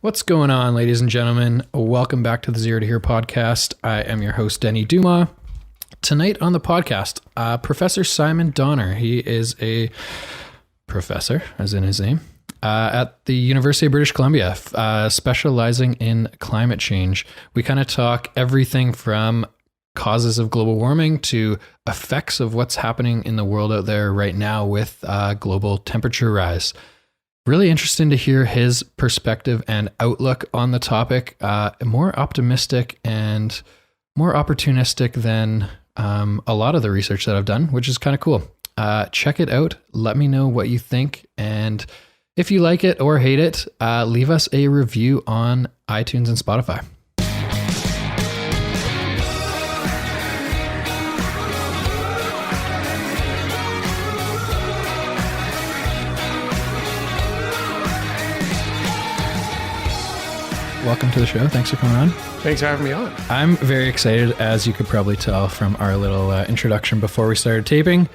What's going on, ladies and gentlemen? Welcome back to the Zero to Here podcast. I am your host, Denny Dumas. Tonight on the podcast, Professor Simon Donner. He is a professor, as in his name, at the University of British Columbia, specializing in climate change. We kind of talk everything from causes of global warming to effects of what's happening in the world out there right now with global temperature rise. Really interesting to hear his perspective and outlook on the topic. More optimistic and more opportunistic than a lot of the research that I've done, which is kind of cool. Check it out. Let me know what you think. And if you like it or hate it, leave us a review on iTunes and Spotify. Welcome to the show. Thanks for coming on. Thanks for having me on. I'm very excited, as you could probably tell from our little introduction before we started taping.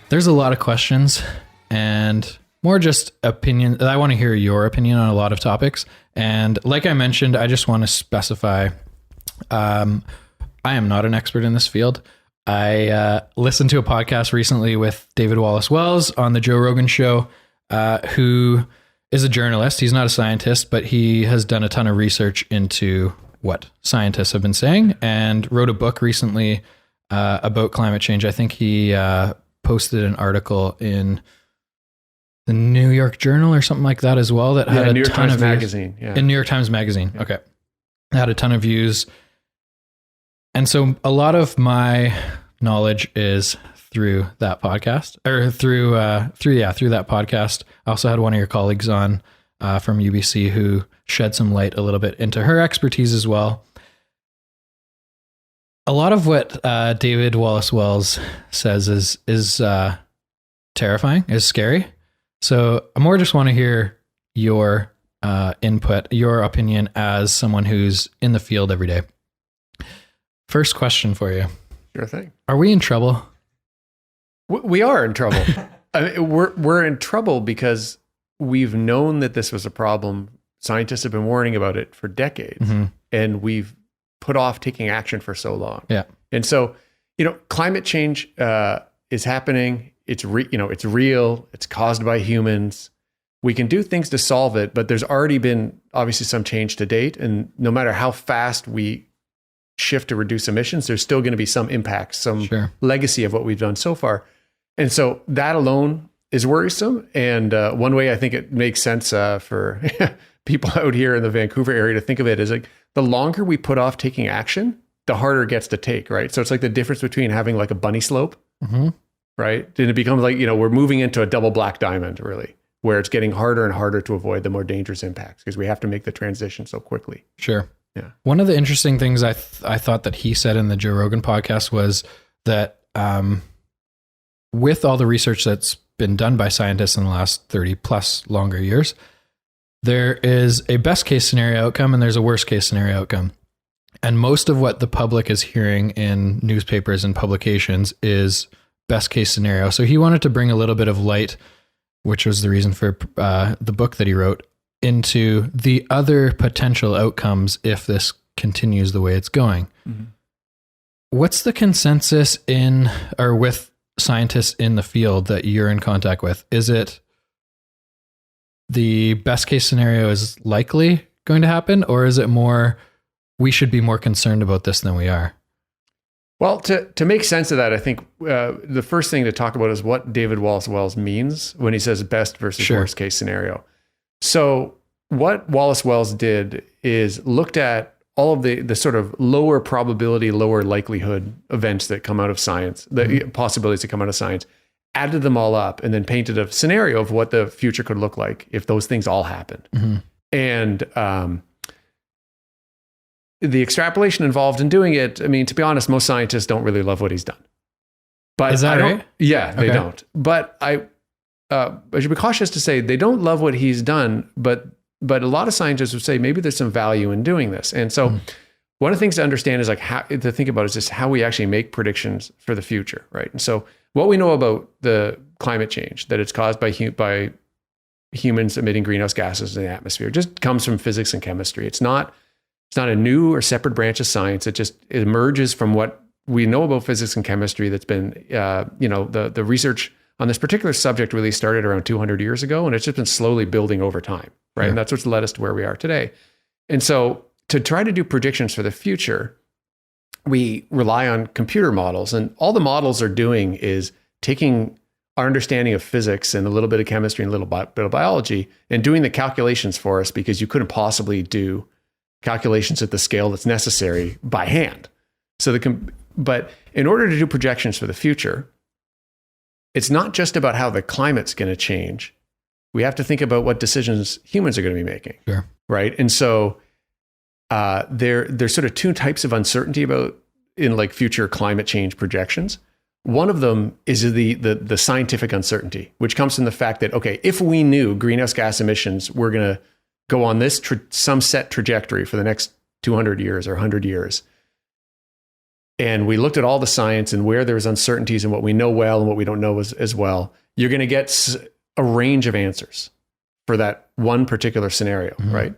There's a lot of questions and more just opinion. I want to hear your opinion on a lot of topics. And like I mentioned, I just want to specify, I am not an expert in this field. I listened to a podcast recently with David Wallace-Wells on the Joe Rogan show, who is a journalist. He's not a scientist, but he has done a ton of research into what scientists have been saying and wrote a book recently about climate change. I think he posted an article in the New York Journal or something like that as well that had New a York ton Times of Magazine. views. Yeah. In New York Times Magazine. Yeah. Okay. It had a ton of views. And so a lot of my knowledge is through that podcast or through that podcast. I also had one of your colleagues on from UBC who shed some light a little bit into her expertise as well. A lot of what David Wallace-Wells says is terrifying, is scary. So I more just want to hear your input, your opinion as someone who's in the field every day. First question for you. Sure thing. Are we in trouble? We are in trouble. I mean, we're in trouble because we've known that this was a problem. Scientists have been warning about it for decades, and we've put off taking action for so long. Yeah. And so, climate change is happening. It's real. It's caused by humans. We can do things to solve it, but there's already been obviously some change to date. And no matter how fast we shift to reduce emissions, there's still going to be some impact, some legacy of what we've done so far. And so that alone is worrisome. And one way I think it makes sense for people out here in the Vancouver area to think of it is like the longer we put off taking action, the harder it gets to take, right? So it's like the difference between having like a bunny slope, right? And it becomes like, we're moving into a double black diamond, really, where it's getting harder and harder to avoid the more dangerous impacts because we have to make the transition so quickly. Sure. Yeah. One of the interesting things I thought that he said in the Joe Rogan podcast was that with all the research that's been done by scientists in the last 30 plus longer years, there is a best case scenario outcome and there's a worst case scenario outcome. And most of what the public is hearing in newspapers and publications is best case scenario. So he wanted to bring a little bit of light, which was the reason for the book that he wrote, into the other potential outcomes if this continues the way it's going. What's the consensus with scientists in the field that you're in contact with? Is it the best case scenario is likely going to happen, or is it more we should be more concerned about this than we are? Well, to make sense of that, I think the first thing to talk about is what David Wallace-Wells means when he says best versus worst case scenario. So what Wallace-Wells did is looked at all of the sort of lower probability, lower likelihood events that come out of science, the possibilities that come out of science, added them all up, and then painted a scenario of what the future could look like if those things all happened. And the extrapolation involved in doing it, I mean, to be honest, most scientists don't really love what he's done. But is that right? Yeah, they don't. But I should be cautious to say they don't love what he's done, but a lot of scientists would say maybe there's some value in doing this. And so one of the things to understand is like how to think about is just how we actually make predictions for the future, right? And so what we know about the climate change, that it's caused by humans emitting greenhouse gases in the atmosphere. It just comes from physics and chemistry. It's not a new or separate branch of science. It emerges from what we know about physics and chemistry that's been, the research on this particular subject really started around 200 years ago, and it's just been slowly building over time, right? Yeah. And that's what's led us to where we are today. And so to try to do predictions for the future, we rely on computer models, and all the models are doing is taking our understanding of physics and a little bit of chemistry and a little bit of biology and doing the calculations for us, because you couldn't possibly do calculations at the scale that's necessary by hand. But in order to do projections for the future, it's not just about how the climate's going to change. We have to think about what decisions humans are going to be making. Sure. Right. And so there's sort of two types of uncertainty in like future climate change projections. One of them is the scientific uncertainty, which comes from the fact that, okay, if we knew greenhouse gas emissions were going to go on this some set trajectory for the next 200 years or 100 years, and we looked at all the science and where there's uncertainties and what we know well and what we don't know as well, you're going to get a range of answers for that one particular scenario, right?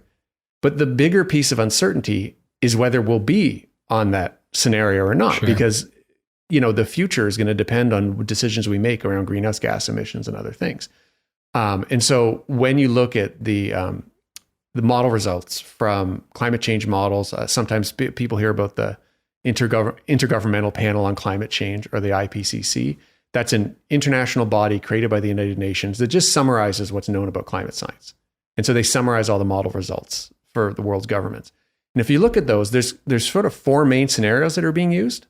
But the bigger piece of uncertainty is whether we'll be on that scenario or not, because the future is going to depend on decisions we make around greenhouse gas emissions and other things. And so when you look at the model results from climate change models, sometimes people hear about the Intergovernmental Panel on Climate Change, or the IPCC. That's an international body created by the United Nations that just summarizes what's known about climate science. And so they summarize all the model results for the world's governments. And if you look at those, there's sort of four main scenarios that are being used.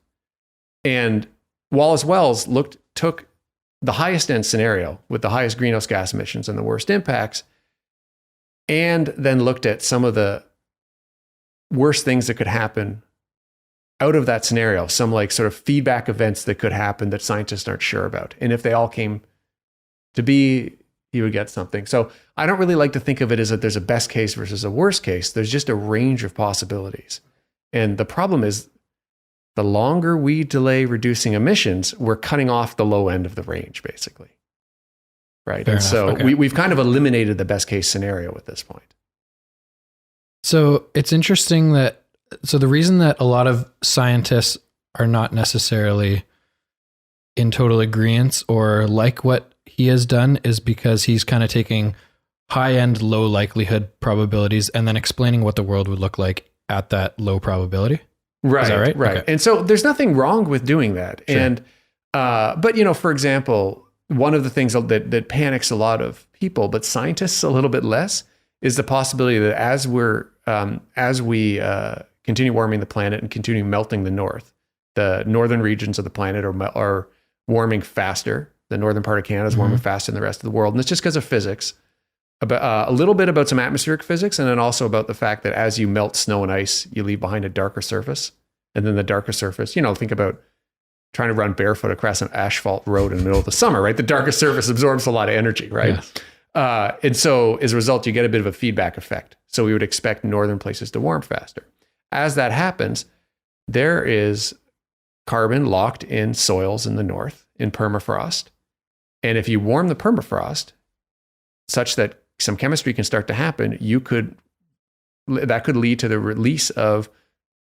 And Wallace Wells took the highest end scenario with the highest greenhouse gas emissions and the worst impacts, and then looked at some of the worst things that could happen out of that scenario, some like sort of feedback events that could happen that scientists aren't sure about. And if they all came to be, you would get something. So I don't really like to think of it as that there's a best case versus a worst case. There's just a range of possibilities. And the problem is, the longer we delay reducing emissions, we're cutting off the low end of the range, basically. Right. Fair and enough. so Okay. we've kind of eliminated the best case scenario at this point. So it's interesting so the reason that a lot of scientists are not necessarily in total agreement or like what he has done is because he's kind of taking high-end, low likelihood probabilities and then explaining what the world would look like at that low probability. Right. Is that right? Right. Okay. And so there's nothing wrong with doing that. Sure. And, but, for example, one of the things that panics a lot of people, but scientists a little bit less, is the possibility that as we continue warming the planet and continue melting the northern regions of the planet are warming faster. The northern part of Canada is warming faster than the rest of the world. And it's just because of physics. A little bit about some atmospheric physics, and then also about the fact that as you melt snow and ice, you leave behind a darker surface. And then the darker surface, think about trying to run barefoot across an asphalt road in the middle of the summer, right? The darker surface absorbs a lot of energy, right? Yes. And so as a result, you get a bit of a feedback effect. So we would expect northern places to warm faster. As that happens, there is carbon locked in soils in the north in permafrost. And if you warm the permafrost such that some chemistry can start to happen, that could lead to the release of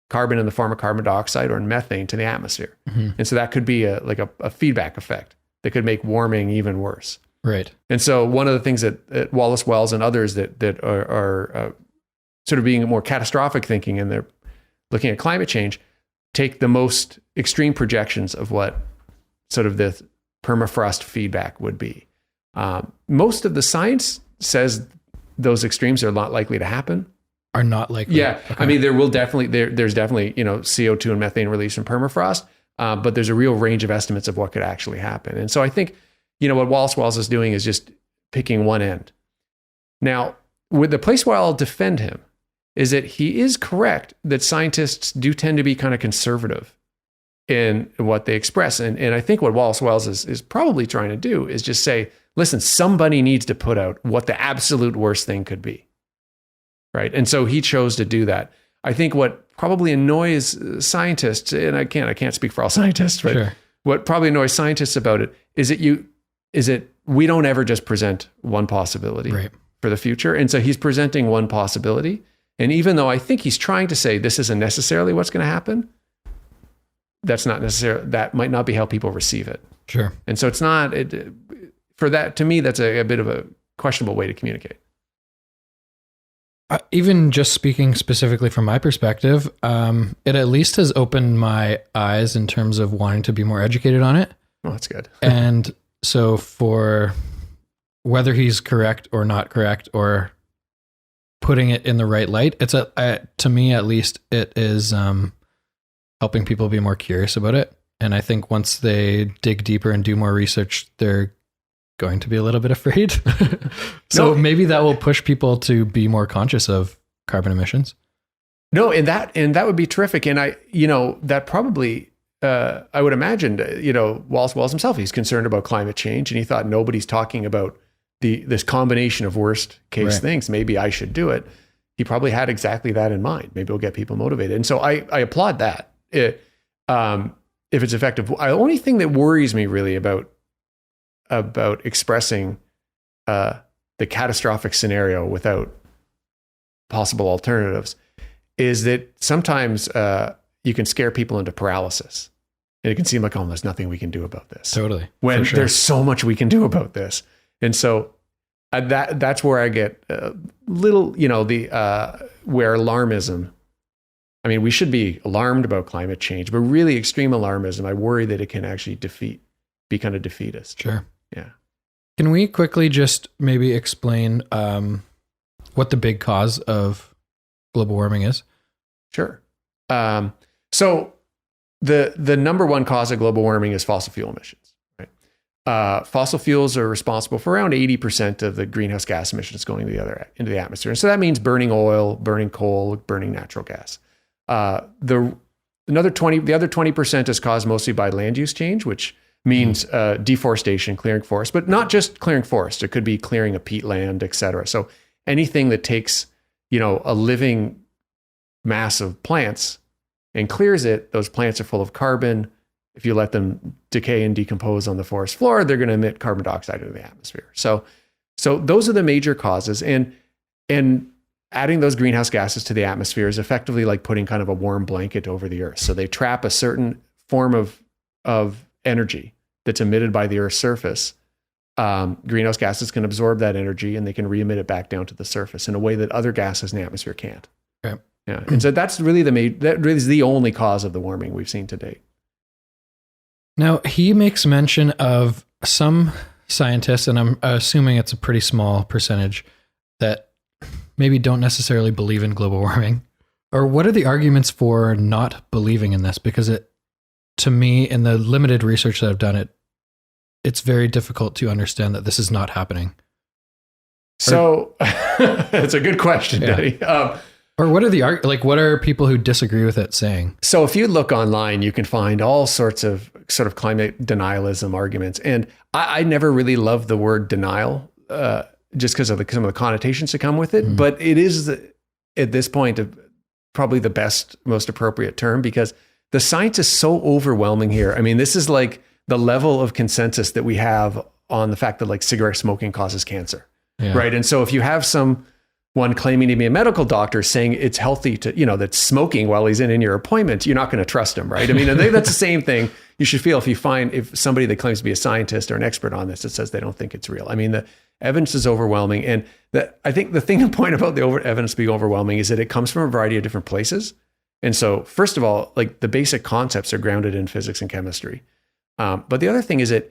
carbon in the form of carbon dioxide or methane to the atmosphere. And so that could be a feedback effect that could make warming even worse. Right. And so one of the things that Wallace Wells and others that are sort of being more catastrophic thinking, and they're looking at climate change, take the most extreme projections of what sort of the permafrost feedback would be. Most of the science says those extremes are not likely to happen. Are not likely. Yeah. Okay. I mean, there's definitely, CO2 and methane release from permafrost, but there's a real range of estimates of what could actually happen. And so I think, what Wallace Wells is doing is just picking one end. Now, with the place where I'll defend him is that he is correct that scientists do tend to be kind of conservative in what they express. And I think what Wallace Wells is probably trying to do is just say, listen, somebody needs to put out what the absolute worst thing could be. Right. And so he chose to do that. I think what probably annoys scientists, and I can't speak for all scientists, but Sure. What probably annoys scientists about it is that we don't ever just present one possibility for the future. And so he's presenting one possibility. And even though I think he's trying to say this isn't necessarily what's going to happen, that's not necessarily, that might not be how people receive it. Sure. And so it's not, for that, to me, that's a bit of a questionable way to communicate. Even just speaking specifically from my perspective, it at least has opened my eyes in terms of wanting to be more educated on it. Oh, that's good. And so for whether he's correct or not correct, or putting it in the right light, it's to me at least, it is helping people be more curious about it. And I think once they dig deeper and do more research, they're going to be a little bit afraid. So maybe that will push people to be more conscious of carbon emissions. No, and that would be terrific. And that probably, I would imagine, Wallace himself, he's concerned about climate change, and he thought nobody's talking about this combination of worst case things. Maybe I should do it. He probably had exactly that in mind. Maybe it'll get people motivated. And so I applaud that. If it's effective. The only thing that worries me really about expressing the catastrophic scenario without possible alternatives is that sometimes you can scare people into paralysis. And it can seem like, oh, there's nothing we can do about this. Totally. When there's so much we can do about this. And so that's where I get a little, where alarmism, I mean, we should be alarmed about climate change, but really extreme alarmism, I worry that it can actually be kind of defeatist. Sure. Yeah. Can we quickly just maybe explain what the big cause of global warming is? Sure. So the number one cause of global warming is fossil fuel emissions. Right? Fossil fuels are responsible for around 80% of the greenhouse gas emissions going into the atmosphere. And so that means burning oil, burning coal, burning natural gas. The other 20% is caused mostly by land use change, which means deforestation, clearing forest, but not just clearing forest. It could be clearing a peatland, et cetera. So anything that takes, a living mass of plants and clears it, those plants are full of carbon. If you let them decay and decompose on the forest floor, they're going to emit carbon dioxide into the atmosphere. So those are the major causes. And adding those greenhouse gases to the atmosphere is effectively like putting kind of a warm blanket over the earth. So they trap a certain form of energy that's emitted by the Earth's surface. Greenhouse gases can absorb that energy and they can re-emit it back down to the surface in a way that other gases in the atmosphere can't. Okay. Yeah. And so that's really that really is the only cause of the warming we've seen to date. Now, he makes mention of some scientists, and I'm assuming it's a pretty small percentage, that maybe don't necessarily believe in global warming. Or what are the arguments for not believing in this? Because to me, in the limited research that I've done, it's very difficult to understand that this is not happening. So it's a good question, Denny. Or what are what are people who disagree with it saying? So if you look online, you can find all sorts of sort of climate denialism arguments. And I never really loved the word denial, just because of some of the connotations that come with it. Mm-hmm. But it is, at this point, probably the best, most appropriate term, because the science is so overwhelming here. I mean, this is like the level of consensus that we have on the fact that like cigarette smoking causes cancer, right? And so if you have someone claiming to be a medical doctor saying it's healthy to, that's smoking while he's in your appointment, you're not going to trust him, right? I mean, I think that's the same thing you should feel if somebody that claims to be a scientist or an expert on this that says they don't think it's real. I mean, the evidence is overwhelming. And I think the point about the evidence being overwhelming is that it comes from a variety of different places. And so first of all, like the basic concepts are grounded in physics and chemistry. But the other thing is that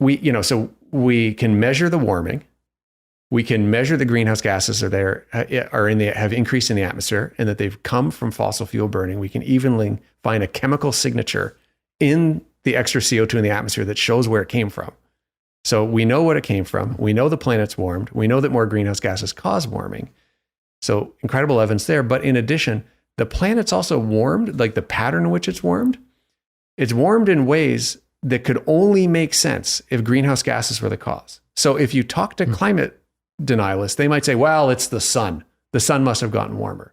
we can measure the warming. We can measure the greenhouse gases have increased in the atmosphere and that they've come from fossil fuel burning. We can even find a chemical signature in the extra CO2 in the atmosphere that shows where it came from. So we know what it came from. We know the planet's warmed. We know that more greenhouse gases cause warming. So incredible evidence there. But in addition, the planet's also warmed, like the pattern in which it's warmed in ways that could only make sense if greenhouse gases were the cause. So if you talk to climate denialists, they might say, well, it's the sun. The sun must have gotten warmer.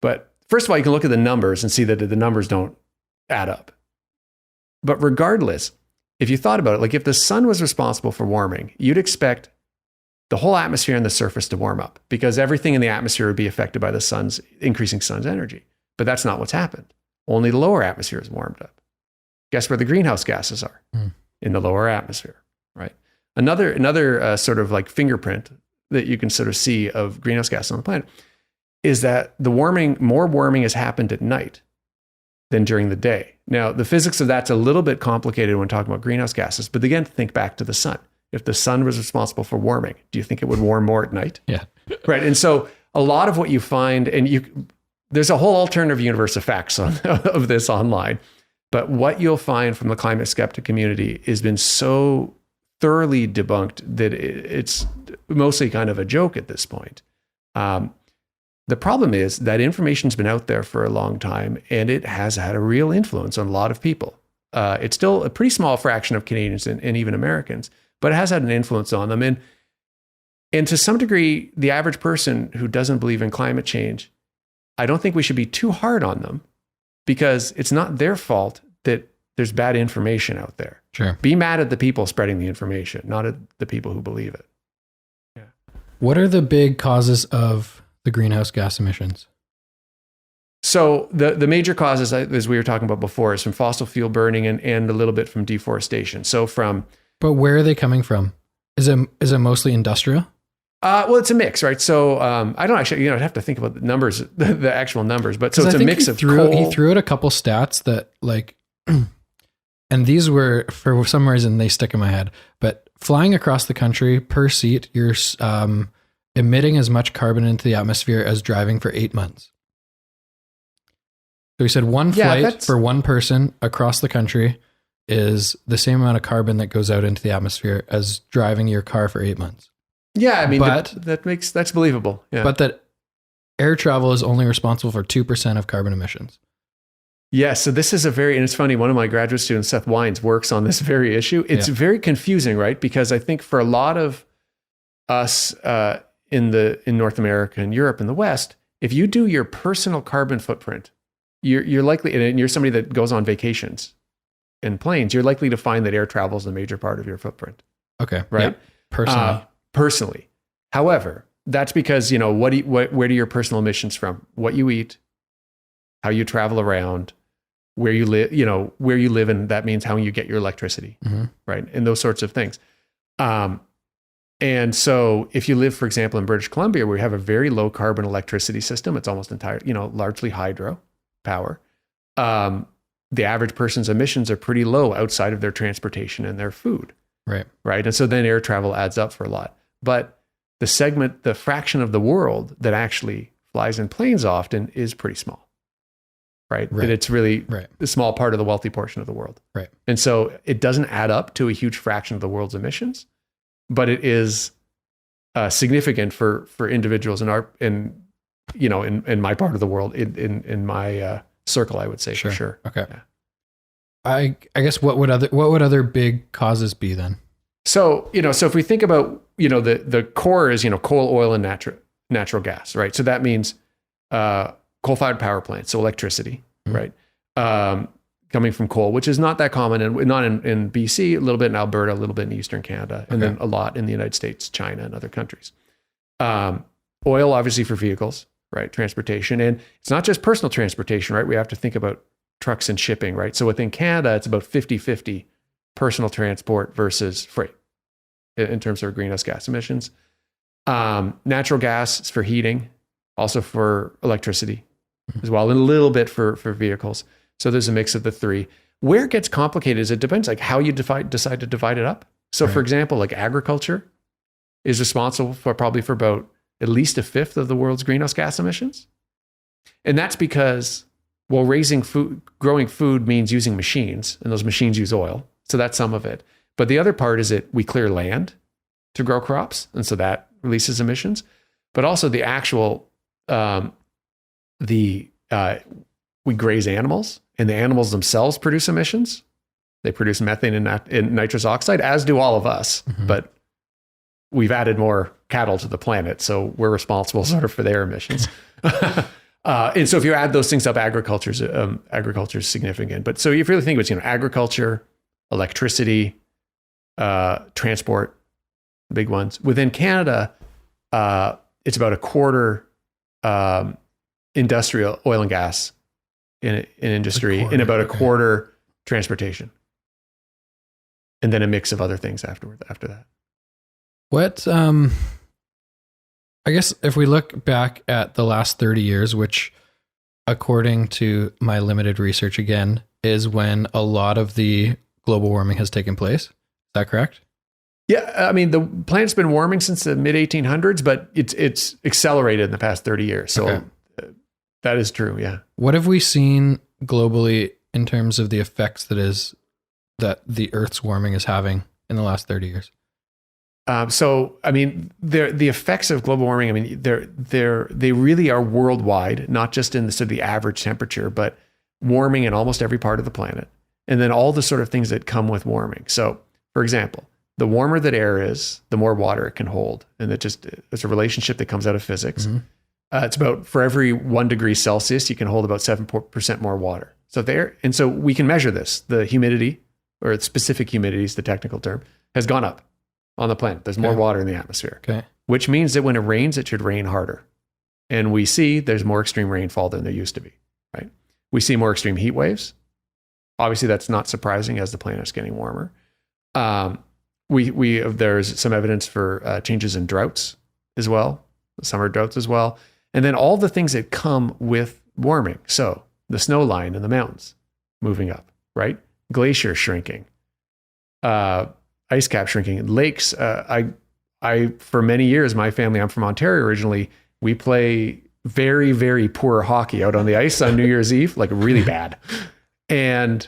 But first of all, you can look at the numbers and see that the numbers don't add up. But regardless, if you thought about it, like if the sun was responsible for warming, you'd expect the whole atmosphere and the surface to warm up because everything in the atmosphere would be affected by the increasing sun's energy. But that's not what's happened. Only the lower atmosphere is warmed up. Guess where the greenhouse gases are? In the lower atmosphere, right? Another sort of like fingerprint that you can sort of see of greenhouse gases on the planet is that more warming has happened at night than during the day. Now, the physics of that's a little bit complicated when talking about greenhouse gases, but again, think back to the sun. If the sun was responsible for warming, do you think it would warm more at night? Yeah. Right. And so a lot of what you find, there's a whole alternative universe of facts of this online, but what you'll find from the climate skeptic community has been so thoroughly debunked that it's mostly kind of a joke at this point. The problem is that information's been out there for a long time, and it has had a real influence on a lot of people. It's still a pretty small fraction of Canadians and even Americans, but it has had an influence on them. And to some degree, the average person who doesn't believe in climate change, I don't think we should be too hard on them because it's not their fault that there's bad information out there. Sure. Be mad at the people spreading the information, not at the people who believe it. Yeah. What are the big causes of the greenhouse gas emissions? So the major causes, as we were talking about before, is from fossil fuel burning and a little bit from deforestation. But where are they coming from? Is it mostly industrial? Well, it's a mix, right? So I don't actually, I'd have to think about the numbers, the actual numbers, but so it's a mix of coal. He threw out a couple stats that like, and these were, for some reason, they stick in my head, but flying across the country per seat, you're emitting as much carbon into the atmosphere as driving for 8 months. So he said one flight for one person across the country is the same amount of carbon that goes out into the atmosphere as driving your car for 8 months. Yeah, I mean, that's believable. Yeah. But that air travel is only responsible for 2% of carbon emissions. Yeah, so this is and it's funny, one of my graduate students, Seth Wines, works on this very issue. It's very confusing, right? Because I think for a lot of us in North America and Europe and the West, if you do your personal carbon footprint, you're likely, and you're somebody that goes on vacations in planes, you're likely to find that air travel is a major part of your footprint. Okay. Right? Yeah. Personally. However, that's because, where do your personal emissions from? What you eat, how you travel around, where you live, and that means how you get your electricity, right? And those sorts of things. And so if you live, for example, in British Columbia, where we have a very low carbon electricity system, it's almost largely hydro power. The average person's emissions are pretty low outside of their transportation and their food. Right. And so then air travel adds up for a lot. But the fraction of the world that actually flies in planes often is pretty small. Right. And it's really a small part of the wealthy portion of the world. Right. And so it doesn't add up to a huge fraction of the world's emissions, but it is significant for individuals in my part of the world, in my circle, I would say. For sure. Okay. Yeah. I guess what would other big causes be then? So if we think about the core is coal, oil, and natural gas, right? So that means coal-fired power plants, so electricity, right? Coming from coal, which is not that common, and not in BC, a little bit in Alberta, a little bit in Eastern Canada, and then a lot in the United States, China, and other countries. Oil, obviously, for vehicles, right? Transportation, and it's not just personal transportation, right? We have to think about trucks and shipping, right? So within Canada, it's about 50-50 personal transport versus freight in terms of greenhouse gas emissions. Natural gas is for heating, also for electricity as well, and a little bit for vehicles. So there's a mix of the three. Where it gets complicated is it depends like how you decide to divide it up. So for example, like agriculture is responsible for about at least a fifth of the world's greenhouse gas emissions. And that's because growing food means using machines, and those machines use oil. So that's some of it. But the other part is that we clear land to grow crops, and so that releases emissions. But also the actual, we graze animals, and the animals themselves produce emissions. They produce methane and nitrous oxide, as do all of us. But we've added more cattle to the planet, so we're responsible sort of for their emissions. And so if you add those things up, agriculture is significant. But so if you really think of it, agriculture, electricity, transport, big ones. Within Canada, it's about a quarter industrial oil and gas in industry, and about a quarter transportation, and then a mix of other things after that. What, I guess if we look back at the last 30 years, which according to my limited research again, is when a lot of the global warming has taken place. Is that correct? Yeah, I mean, the planet's been warming since the mid 1800s, but it's accelerated in the past 30 years. So that is true, yeah. What have we seen globally in terms of the effects that the Earth's warming is having in the last 30 years? So, I mean, the effects of global warming, I mean, they really are worldwide, not just in the sort of the average temperature, but warming in almost every part of the planet. And then all the sort of things that come with warming. So, for example, the warmer that air is, the more water it can hold. And it's a relationship that comes out of physics. Mm-hmm. It's about, for every 1 degree Celsius, you can hold about 7% more water. So we can measure this. The humidity, or specific humidity is the technical term, has gone up on the planet. There's more water in the atmosphere, which means that when it rains, it should rain harder. And we see there's more extreme rainfall than there used to be, right? We see more extreme heat waves. Obviously, that's not surprising as the planet's getting warmer. There's some evidence for changes in droughts as well, summer droughts as well. And then all the things that come with warming. So the snow line in the mountains moving up, right? Glaciers shrinking, ice cap shrinking, lakes. I for many years, my family, I'm from Ontario originally, we play very, very poor hockey out on the ice on New Year's Eve, like really bad. And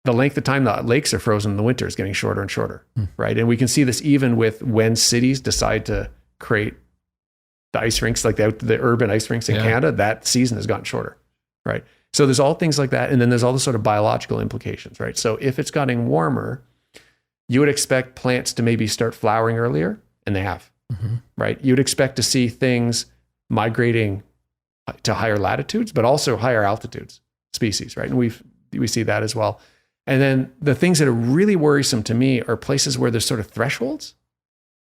the length of time the lakes are frozen in the winter is getting shorter and shorter, right? And we can see this even with when cities decide to create the ice rinks, like the urban ice rinks in Canada, that season has gotten shorter, right? So there's all things like that. And then there's all the sort of biological implications, right? So if it's getting warmer, you would expect plants to maybe start flowering earlier, and they have, right? You'd expect to see things migrating to higher latitudes, but also higher altitudes species, right? And we see that as well. And then the things that are really worrisome to me are places where there's sort of thresholds.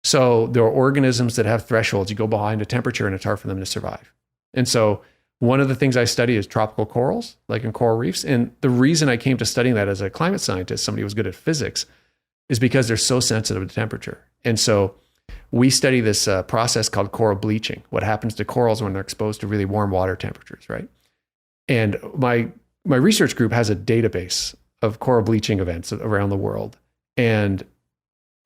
So there are organisms that have thresholds. You go behind a temperature and it's hard for them to survive. And so one of the things I study is tropical corals, like in coral reefs. And the reason I came to studying that as a climate scientist, somebody who was good at physics, is because they're so sensitive to temperature. And so we study this process called coral bleaching, what happens to corals when they're exposed to really warm water temperatures, right? And my research group has a database of coral bleaching events around the world. And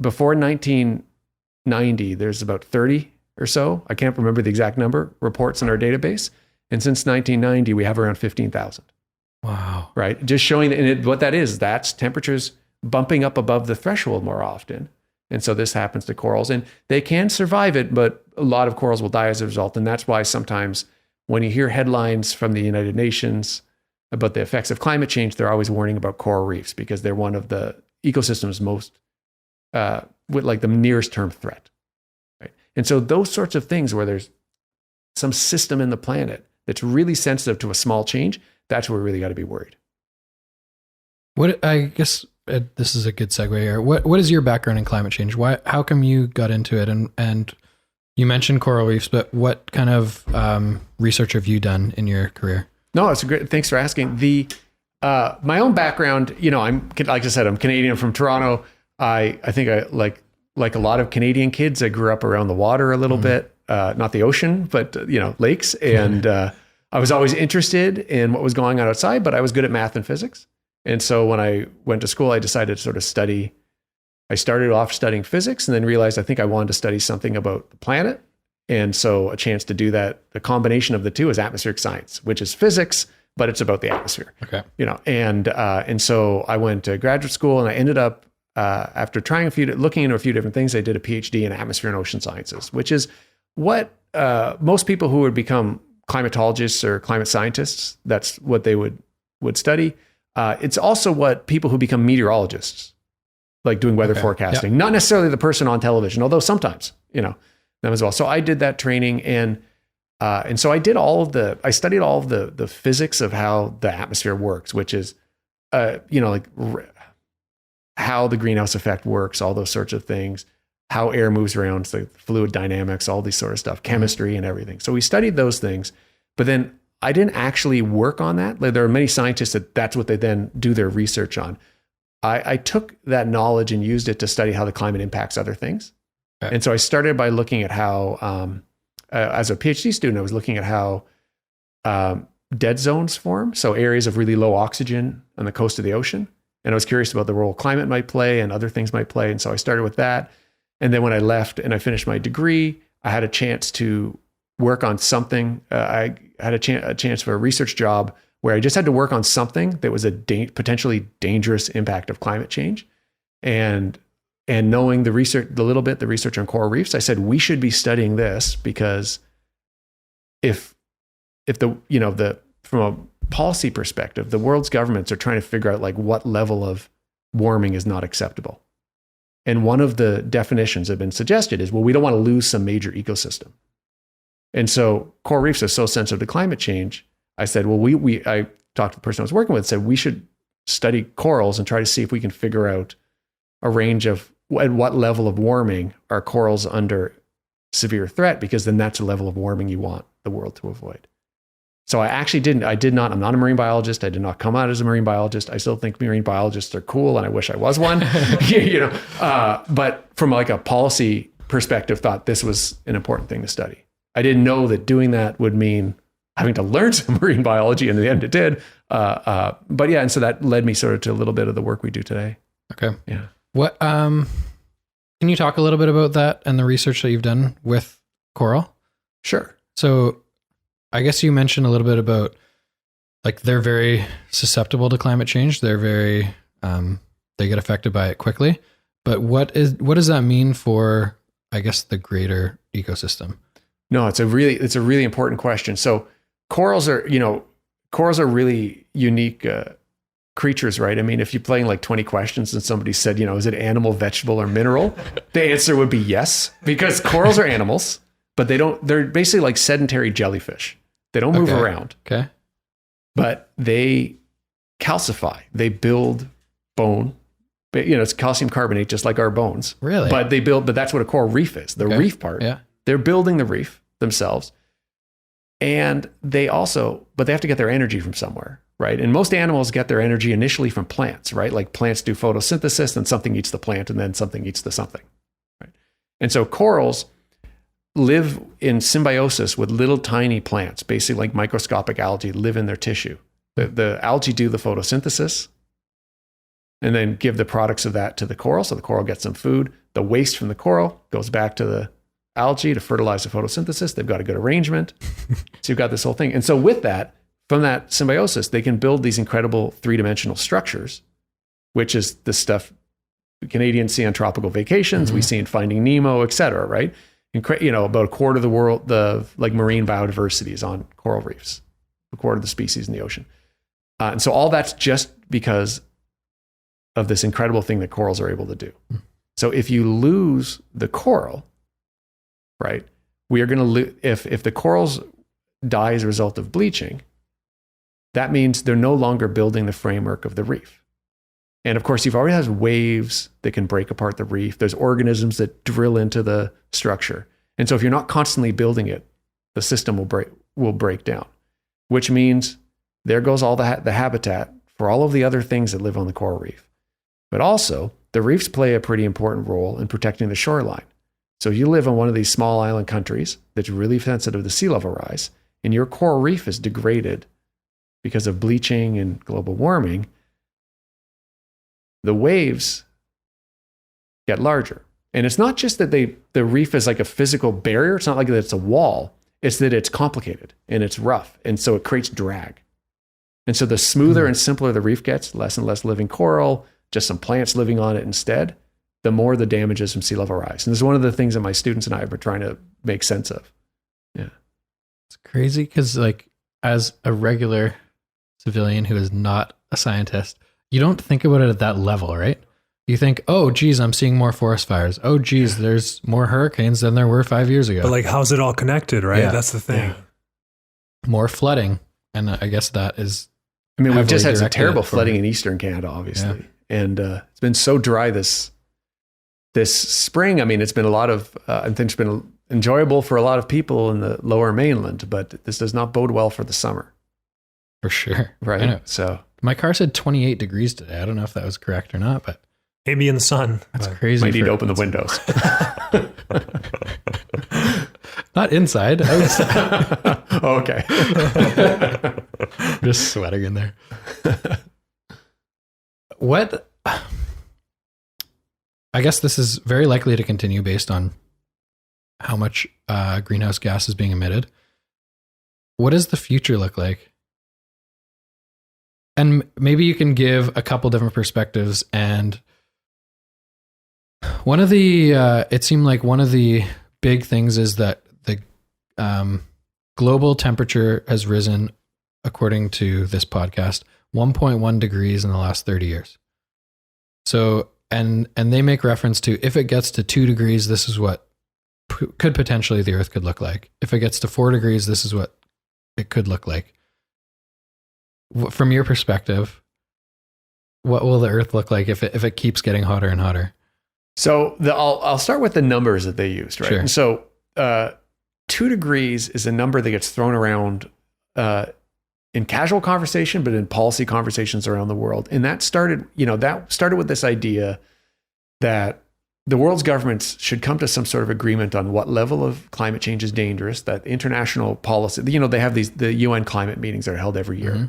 before 1990, there's about 30 or so, I can't remember the exact number, reports in our database. And since 1990, we have around 15,000. Wow. Right? Just showing what that is, that's temperatures bumping up above the threshold more often. And so this happens to corals, and they can survive it, but a lot of corals will die as a result. And that's why sometimes when you hear headlines from the United Nations about the effects of climate change, they're always warning about coral reefs because they're one of the ecosystems most, with like the nearest term threat. Right? And so those sorts of things where there's some system in the planet that's really sensitive to a small change, that's where we really got to be worried. What, I guess this is a good segue here. What is your background in climate change? How come you got into it? And you mentioned coral reefs, but what kind of research have you done in your career? No, it's great. Thanks for asking. My own background, I'm, like I said, I'm Canadian from Toronto. I think I like a lot of Canadian kids, I grew up around the water a little bit, not the ocean, but lakes. And I was always interested in what was going on outside, but I was good at math and physics. And so when I went to school, I decided to sort of study. I started off studying physics and then realized I think I wanted to study something about the planet. And so a chance to do that, the combination of the two is atmospheric science, which is physics, but it's about the atmosphere. Okay. And so I went to graduate school, and I ended up, after looking into a few different things, I did a PhD in atmosphere and ocean sciences, which is what most people who would become climatologists or climate scientists, that's what they would study. It's also what people who become meteorologists, like doing weather forecasting, not necessarily the person on television, although sometimes, them as well. So I did that training, and so I did I studied all of the physics of how the atmosphere works, which is, how the greenhouse effect works, all those sorts of things, how air moves around, so fluid dynamics, all these sort of stuff, chemistry and everything. So we studied those things, but then I didn't actually work on that. Like, there are many scientists that's what they then do their research on. I took that knowledge and used it to study how the climate impacts other things. Okay. And so I started by looking at how, as a PhD student, I was looking at how dead zones form. So areas of really low oxygen on the coast of the ocean. And I was curious about the role climate might play and other things might play. And so I started with that. And then when I left and I finished my degree, I had a chance to work on something. I had a chance for a research job where I just had to work on something that was a potentially dangerous impact of climate change. And knowing the research on coral reefs, I said, we should be studying this, because if from a policy perspective, the world's governments are trying to figure out like what level of warming is not acceptable. And one of the definitions that have been suggested is, well, we don't want to lose some major ecosystem. And so coral reefs are so sensitive to climate change. I said, well, I talked to the person I was working with, said we should study corals and try to see if we can figure out a range of at what level of warming are corals under severe threat, because then that's the level of warming you want the world to avoid. So I'm not a marine biologist. I did not come out as a marine biologist. I still think marine biologists are cool, and I wish I was one. But from like a policy perspective, thought this was an important thing to study. I didn't know that doing that would mean having to learn some marine biology, and in the end it did. But yeah, and so that led me sort of to a little bit of the work we do today. Okay. Yeah. What can you talk a little bit about that and the research that you've done with coral? Sure. So I guess you mentioned a little bit about, like, they're very susceptible to climate change. They're very, they get affected by it quickly. But what does that mean for, I guess, the greater ecosystem? No, it's a really important question. So corals are really unique creatures, right? I mean, if you're playing like 20 questions and somebody said, is it animal, vegetable, or mineral? The answer would be yes, because corals are animals, but they're basically like sedentary jellyfish. They don't move around. Okay. But they calcify. They build bone. It's calcium carbonate, just like our bones. Really? But that's what a coral reef is. The reef part. Yeah. They're building the reef themselves. And but they have to get their energy from somewhere, right? And most animals get their energy initially from plants, right? Like plants do photosynthesis, and something eats the plant, and then something eats the something, right? And so corals live in symbiosis with little tiny plants, basically like microscopic algae, live in their tissue. The algae do the photosynthesis and then give the products of that to the coral. So the coral gets some food. The waste from the coral goes back to the algae to fertilize the photosynthesis. They've got a good arrangement. So you've got this whole thing. And so with that, from that symbiosis, they can build these incredible three-dimensional structures, which is the stuff Canadians see on tropical vacations. Mm-hmm. We see in Finding Nemo, et cetera, right? About a quarter of the world, the like marine biodiversity is on coral reefs, a quarter of the species in the ocean. And so all that's just because of this incredible thing that corals are able to do. So if you lose the coral, right, we are going to lose, if the corals die as a result of bleaching, that means they're no longer building the framework of the reef. And of course, you've already had waves that can break apart the reef. There's organisms that drill into the structure. And so if you're not constantly building it, the system will break down, which means there goes all the habitat for all of the other things that live on the coral reef. But also, the reefs play a pretty important role in protecting the shoreline. So you live on one of these small island countries that's really sensitive to sea level rise, and your coral reef is degraded because of bleaching and global warming, the waves get larger. And it's not just that the reef is like a physical barrier. It's not like that it's a wall. It's that it's complicated and it's rough. And so it creates drag. And so the smoother and simpler the reef gets, less and less living coral, just some plants living on it instead, the more the damage is from sea level rise. And this is one of the things that my students and I have been trying to make sense of. Yeah. It's crazy because, like, as a regular civilian who is not a scientist, you don't think about it at that level, right? You think, oh, geez, I'm seeing more forest fires. Oh, geez, there's more hurricanes than there were 5 years ago. But like, how's it all connected, right? Yeah. That's the thing. Yeah. More flooding. And I guess that is... I mean, we've just had some terrible flooding in eastern Canada, obviously. And it's been so dry this spring. I mean, it's been a lot of, I think it's been enjoyable for a lot of people in the lower mainland, but this does not bode well for the summer. For sure. Right. I know. So My car said 28 degrees today. I don't know if that was correct or not, but Maybe in the sun. that's crazy. might need to open the windows. Not inside. Okay. Just sweating in there. What? I guess this is very likely to continue based on how much greenhouse gas is being emitted. What does the future look like? And maybe you can give a couple different perspectives. And one of the, it seemed like one of the big things is that the global temperature has risen, according to this podcast, 1.1 degrees in the last 30 years. So, and they make reference to, if it gets to 2 degrees, this is what could potentially the Earth could look like. If it gets to 4 degrees, this is what it could look like. From your perspective, what will the Earth look like if it keeps getting hotter and hotter? So I'll start with the numbers that they used, right? Sure. And so 2 degrees is a number that gets thrown around in casual conversation, but in policy conversations around the world. And that started with this idea that the world's governments should come to some sort of agreement on what level of climate change is dangerous, that international policy, they have the UN climate meetings that are held every year. Mm-hmm.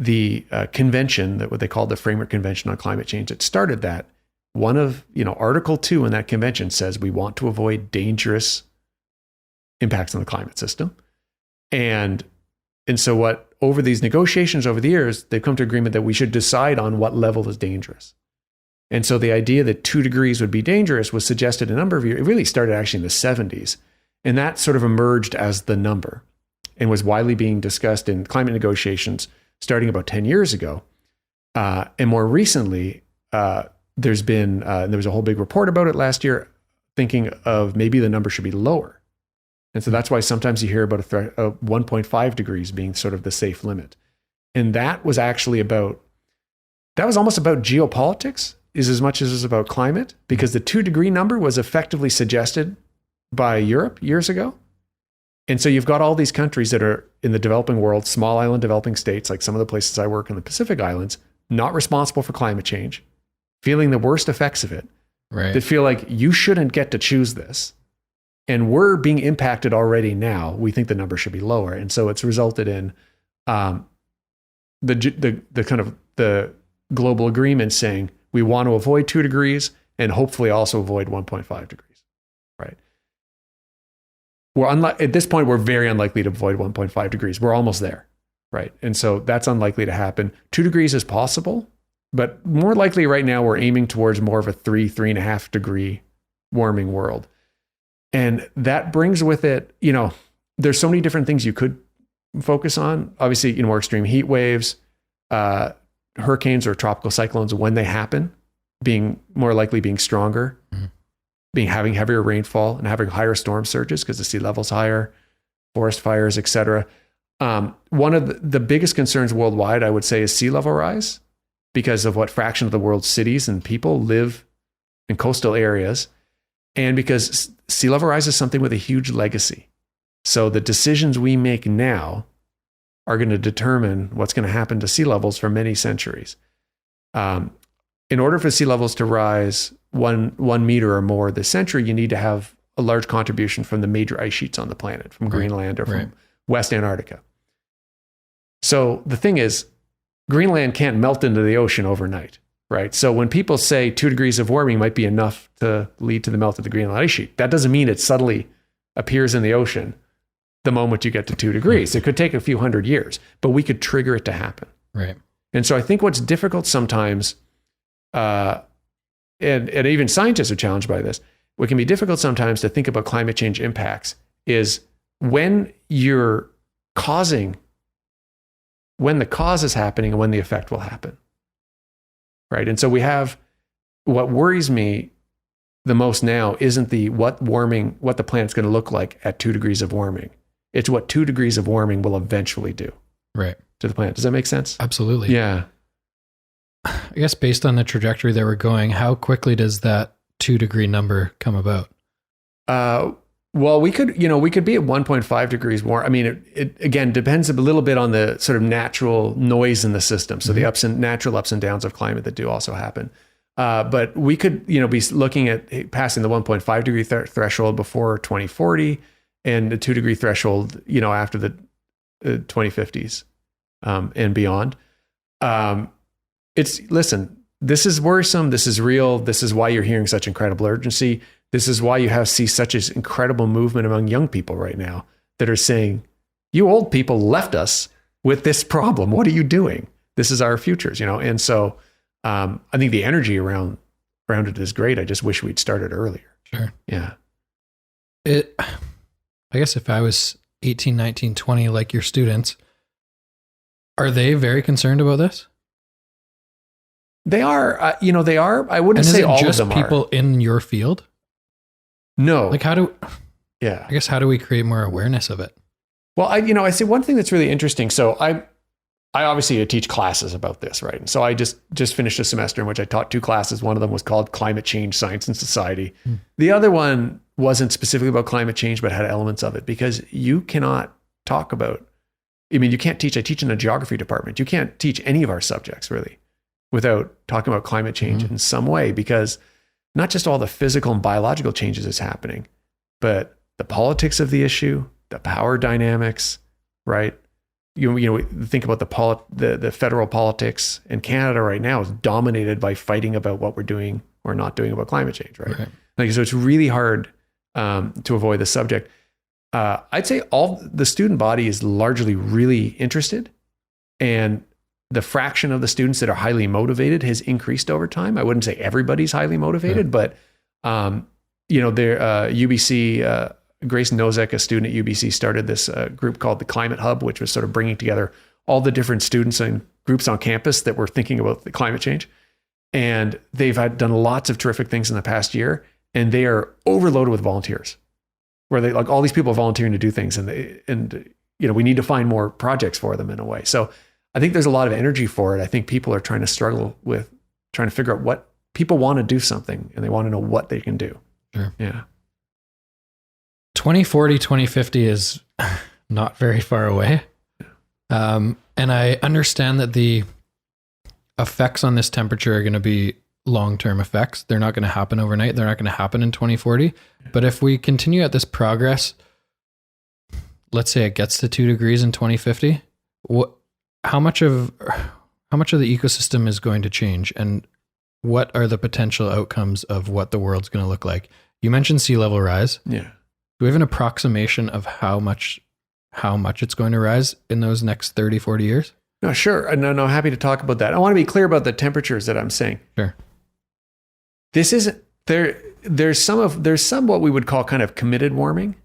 The convention, that what they call the Framework Convention on Climate Change, it started that. One of, Article 2 in that convention says we want to avoid dangerous impacts on the climate system. And so over these negotiations over the years, they've come to agreement that we should decide on what level is dangerous. And so the idea that 2 degrees would be dangerous was suggested a number of years. It really started actually in the 70s. And that sort of emerged as the number and was widely being discussed in climate negotiations starting about 10 years ago. And more recently, there was a whole big report about it last year, thinking of maybe the number should be lower. And so that's why sometimes you hear about a threat of 1.5 degrees being sort of the safe limit. And that was actually almost about geopolitics as much as it was about climate, because the 2 degree number was effectively suggested by Europe years ago. And so you've got all these countries that are in the developing world, small island developing states, like some of the places I work in the Pacific Islands, not responsible for climate change, feeling the worst effects of it, right? That feel like you shouldn't get to choose this. And we're being impacted already now. We think the number should be lower. And so it's resulted in the kind of the global agreement saying we want to avoid 2 degrees and hopefully also avoid 1.5 degrees, right? At this point, we're very unlikely to avoid 1.5 degrees. We're almost there, right? And so that's unlikely to happen. 2 degrees is possible, but more likely right now we're aiming towards more of a 3.5 degree warming world. And that brings with it, there's so many different things you could focus on. Obviously, more extreme heat waves, hurricanes or tropical cyclones, when they happen, being more likely being stronger, having heavier rainfall and having higher storm surges because the sea level's higher, forest fires, etc. One of the biggest concerns worldwide, I would say, is sea level rise, because of what fraction of the world's cities and people live in coastal areas, and because sea level rise is something with a huge legacy. So the decisions we make now are going to determine what's going to happen to sea levels for many centuries. In order for sea levels to rise 1 meter or more this century, you need to have a large contribution from the major ice sheets on the planet, from Greenland or from West Antarctica. So the thing is, Greenland can't melt into the ocean overnight, right? So when people say 2 degrees of warming might be enough to lead to the melt of the Greenland ice sheet, that doesn't mean it suddenly appears in the ocean the moment you get to 2 degrees. It could take a few hundred years, but we could trigger it to happen. Right. And so I think what's difficult sometimes, and even scientists are challenged by this, what can be difficult sometimes to think about climate change impacts is when the cause is happening and when the effect will happen. Right. And so what worries me the most now isn't what the planet's going to look like at 2 degrees of warming. It's what 2 degrees of warming will eventually do. Right. To the planet. Does that make sense? Absolutely. Yeah. I guess based on the trajectory that we're going, how quickly does that 2-degree number come about? Well, we could be at 1.5 degrees more. I mean, it again depends a little bit on the sort of natural noise in the system. So the natural ups and downs of climate that do also happen. But we could, be looking at passing the 1.5 degree threshold before 2040 and the 2-degree threshold, after the 2050s and beyond. Listen, this is worrisome. This is real. This is why you're hearing such incredible urgency. This is why you see such an incredible movement among young people right now that are saying, you old people left us with this problem. What are you doing? This is our futures, And so I think the energy around it is great. I just wish we'd started earlier. Sure. Yeah. I guess if I was 18, 19, 20, like your students, are they very concerned about this? They are, they are. I wouldn't say all of them are. Just people in your field? No. Like how do we create more awareness of it? Well, I say one thing that's really interesting. So I obviously teach classes about this, right? And so I just finished a semester in which I taught 2 classes. One of them was called Climate Change, Science and Society. The other one wasn't specifically about climate change, but had elements of it, because you cannot talk about, you can't teach. I teach in a geography department. You can't teach any of our subjects really without talking about climate change in some way, because not just all the physical and biological changes is happening, but the politics of the issue, the power dynamics, right? Think about the federal politics, and Canada right now is dominated by fighting about what we're doing or not doing about climate change, right? So it's really hard to avoid the subject. I'd say all the student body is largely really interested, and the fraction of the students that are highly motivated has increased over time. I wouldn't say everybody's highly motivated, but UBC, Grace Nozek, a student at UBC, started this group called the Climate Hub, which was sort of bringing together all the different students and groups on campus that were thinking about the climate change. And they've done lots of terrific things in the past year, and they are overloaded with volunteers, where they all these people are volunteering to do things, and we need to find more projects for them in a way. So I think there's a lot of energy for it. I think people are trying to struggle with trying to figure out what people want to do something, and they want to know what they can do. Sure. Yeah. 2040, 2050 is not very far away. And I understand that the effects on this temperature are going to be long-term effects. They're not going to happen overnight. They're not going to happen in 2040. But if we continue at this progress, let's say it gets to 2 degrees in 2050, how much of the ecosystem is going to change, and what are the potential outcomes of what the world's going to look like? You mentioned sea level rise. Yeah. Do we have an approximation of how much it's going to rise in those next 30, 40 years? No, sure. No, happy to talk about that. I want to be clear about the temperatures that I'm saying. Sure. This isn't there. There's some what we would call kind of committed warming,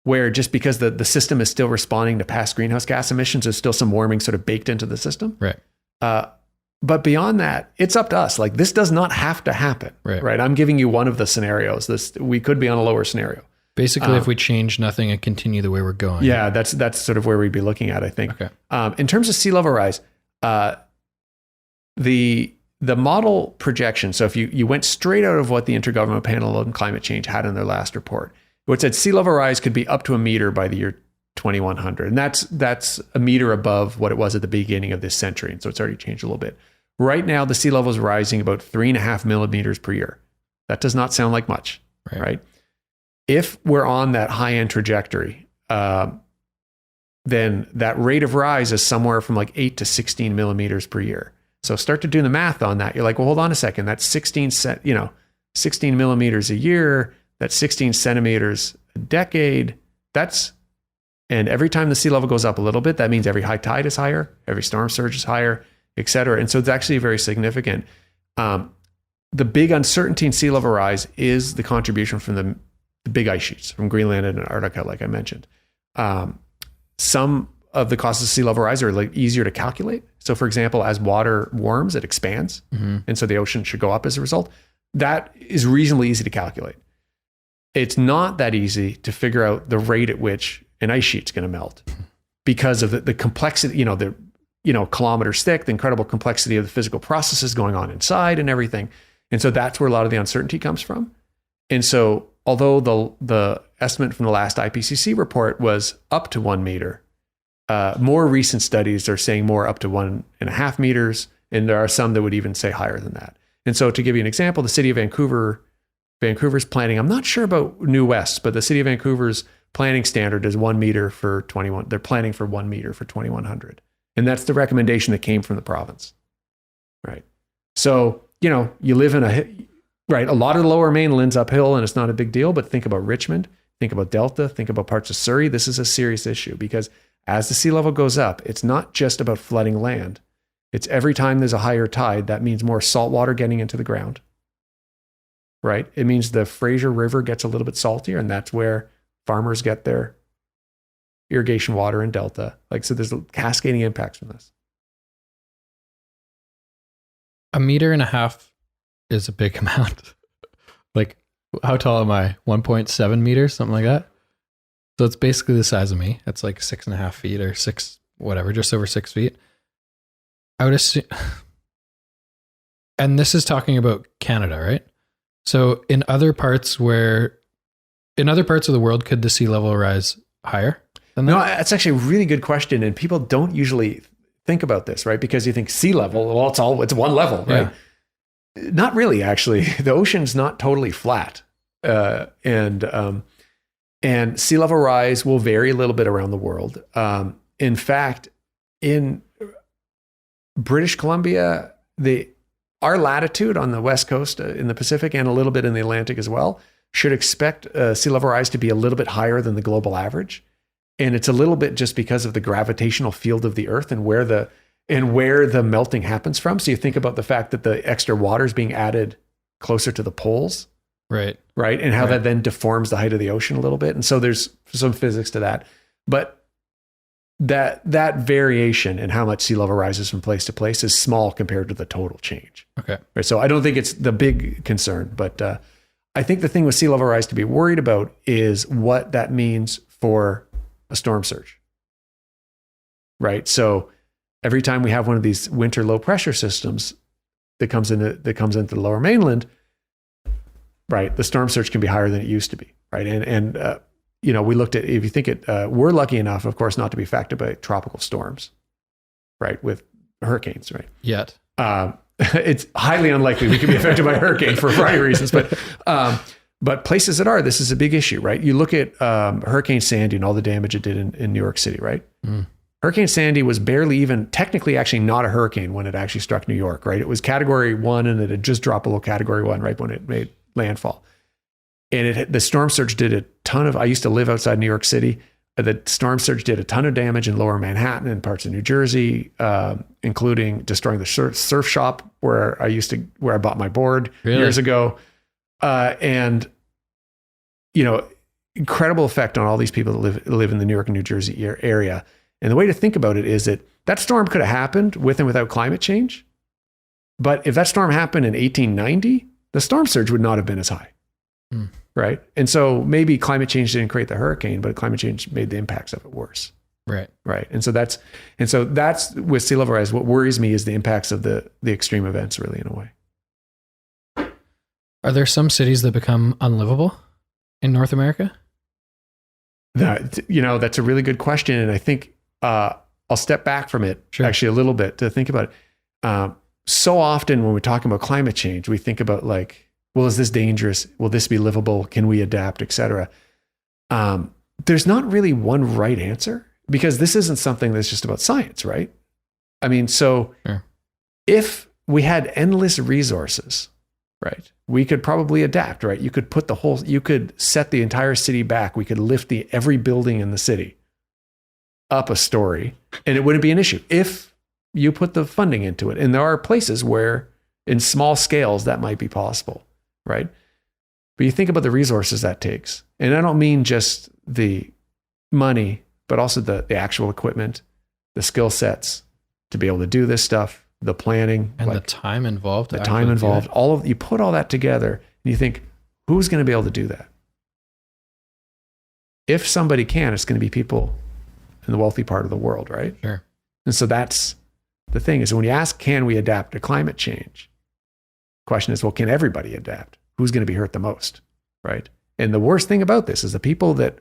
where just because the system is still responding to past greenhouse gas emissions, there's still some warming sort of baked into the system. Right. But beyond that, it's up to us. Like, this does not have to happen. Right. I'm giving you one of the scenarios. We could be on a lower scenario. Basically, if we change nothing and continue the way we're going. Yeah, that's sort of where we'd be looking at, I think. Okay. In terms of sea level rise, the model projection, so if you went straight out of what the Intergovernmental Panel on Climate Change had in their last report, it said sea level rise could be up to 1 meter by the year 2100. And that's 1 meter above what it was at the beginning of this century. And so it's already changed a little bit. Right now, the sea level is rising about 3.5 millimeters per year. That does not sound like much, right? If we're on that high-end trajectory, then that rate of rise is somewhere from like 8 to 16 millimeters per year. So start to do the math on that. You're like, well, hold on a second. That's 16 millimeters a year. That's 16 centimeters a decade. And every time the sea level goes up a little bit, that means every high tide is higher, every storm surge is higher, et cetera. And so it's actually very significant. The big uncertainty in sea level rise is the contribution from the big ice sheets from Greenland and Antarctica, like I mentioned. Some of the causes of sea level rise are like easier to calculate. So for example, as water warms, it expands. Mm-hmm. And so the ocean should go up as a result. That is reasonably easy to calculate. It's not that easy to figure out the rate at which an ice sheet's going to melt, because of the complexity, kilometers thick, the incredible complexity of the physical processes going on inside and everything. And so that's where a lot of the uncertainty comes from. And so although the estimate from the last IPCC report was up to 1 meter, more recent studies are saying more up to 1.5 meters. And there are some that would even say higher than that. And so to give you an example, the city of Vancouver's planning, I'm not sure about New West, but the city of Vancouver's planning standard is 1 meter for 21. They're planning for 1 meter for 2100. And that's the recommendation that came from the province. Right. So, you live in a lot of the lower mainland's uphill and it's not a big deal, but think about Richmond, think about Delta, think about parts of Surrey. This is a serious issue because as the sea level goes up, it's not just about flooding land. It's every time there's a higher tide, that means more salt water getting into the ground, right? It means the Fraser River gets a little bit saltier, and that's where farmers get their irrigation water in Delta. So there's cascading impacts from this. 1.5 meters is a big amount. How tall am I? 1.7 meters, something like that. So it's basically the size of me. It's like 6.5 feet or just over 6 feet. I would assume, and this is talking about Canada, right? So in other parts of the world, could the sea level rise higher than that? No, that's actually a really good question. And people don't usually think about this, right? Because you think sea level, well, it's one level, right? Yeah. Not really, actually. The ocean's not totally flat. And sea level rise will vary a little bit around the world. In fact, in British Columbia, our latitude on the west coast in the Pacific and a little bit in the Atlantic as well should expect sea level rise to be a little bit higher than the global average. And it's a little bit just because of the gravitational field of the Earth and where the melting happens from. So you think about the fact that the extra water is being added closer to the poles. Right. And how that then deforms the height of the ocean a little bit. And so there's some physics to that. But that variation in how much sea level rises from place to place is small compared to the total change. Okay. Right. So I don't think it's the big concern, but I think the thing with sea level rise to be worried about is what that means for a storm surge. Right. So every time we have one of these winter low pressure systems that comes into the lower mainland, right, the storm surge can be higher than it used to be. Right. And we looked at, if you think we're lucky enough, of course, not to be affected by tropical storms, right, with hurricanes, right? Yet. It's highly unlikely we could be affected by a hurricane for a variety of reasons, but places that are, this is a big issue, right? You look at Hurricane Sandy and all the damage it did in New York City, right? Mm. Hurricane Sandy was barely even, technically actually not a hurricane when it actually struck New York, right? It was Category 1 and it had just dropped below Category 1 right when it made landfall. And the storm surge did a ton of, I used to live outside New York City. The storm surge did a ton of damage in lower Manhattan and parts of New Jersey, including destroying the surf shop where I bought my board years ago. And, incredible effect on all these people that live in the New York and New Jersey area. And the way to think about it is that storm could have happened with and without climate change. But if that storm happened in 1890, the storm surge would not have been as high. Mm. Right. And so maybe climate change didn't create the hurricane, but climate change made the impacts of it worse. Right. Right. And so that's with sea level rise. What worries me is the impacts of the extreme events, really, in a way. Are there some cities that become unlivable in North America? That's a really good question. And I think I'll step back from it actually a little bit to think about it. So often when we're talking about climate change, we think about well, is this dangerous? Will this be livable? Can we adapt, et cetera? There's not really one right answer because this isn't something that's just about science, right? I mean, if we had endless resources, right, we could probably adapt, right? You could set the entire city back. We could lift every building in the city up a story and it wouldn't be an issue if you put the funding into it. And there are places where in small scales that might be possible. Right. But you think about the resources that takes. And I don't mean just the money, but also the actual equipment, the skill sets to be able to do this stuff, the planning. And the time involved. You put all that together and you think, who's going to be able to do that? If somebody can, it's going to be people in the wealthy part of the world, right? Sure. And so that's the thing is when you ask, can we adapt to climate change? The question is, well, can everybody adapt? Who's going to be hurt the most, right? And the worst thing about this is the people that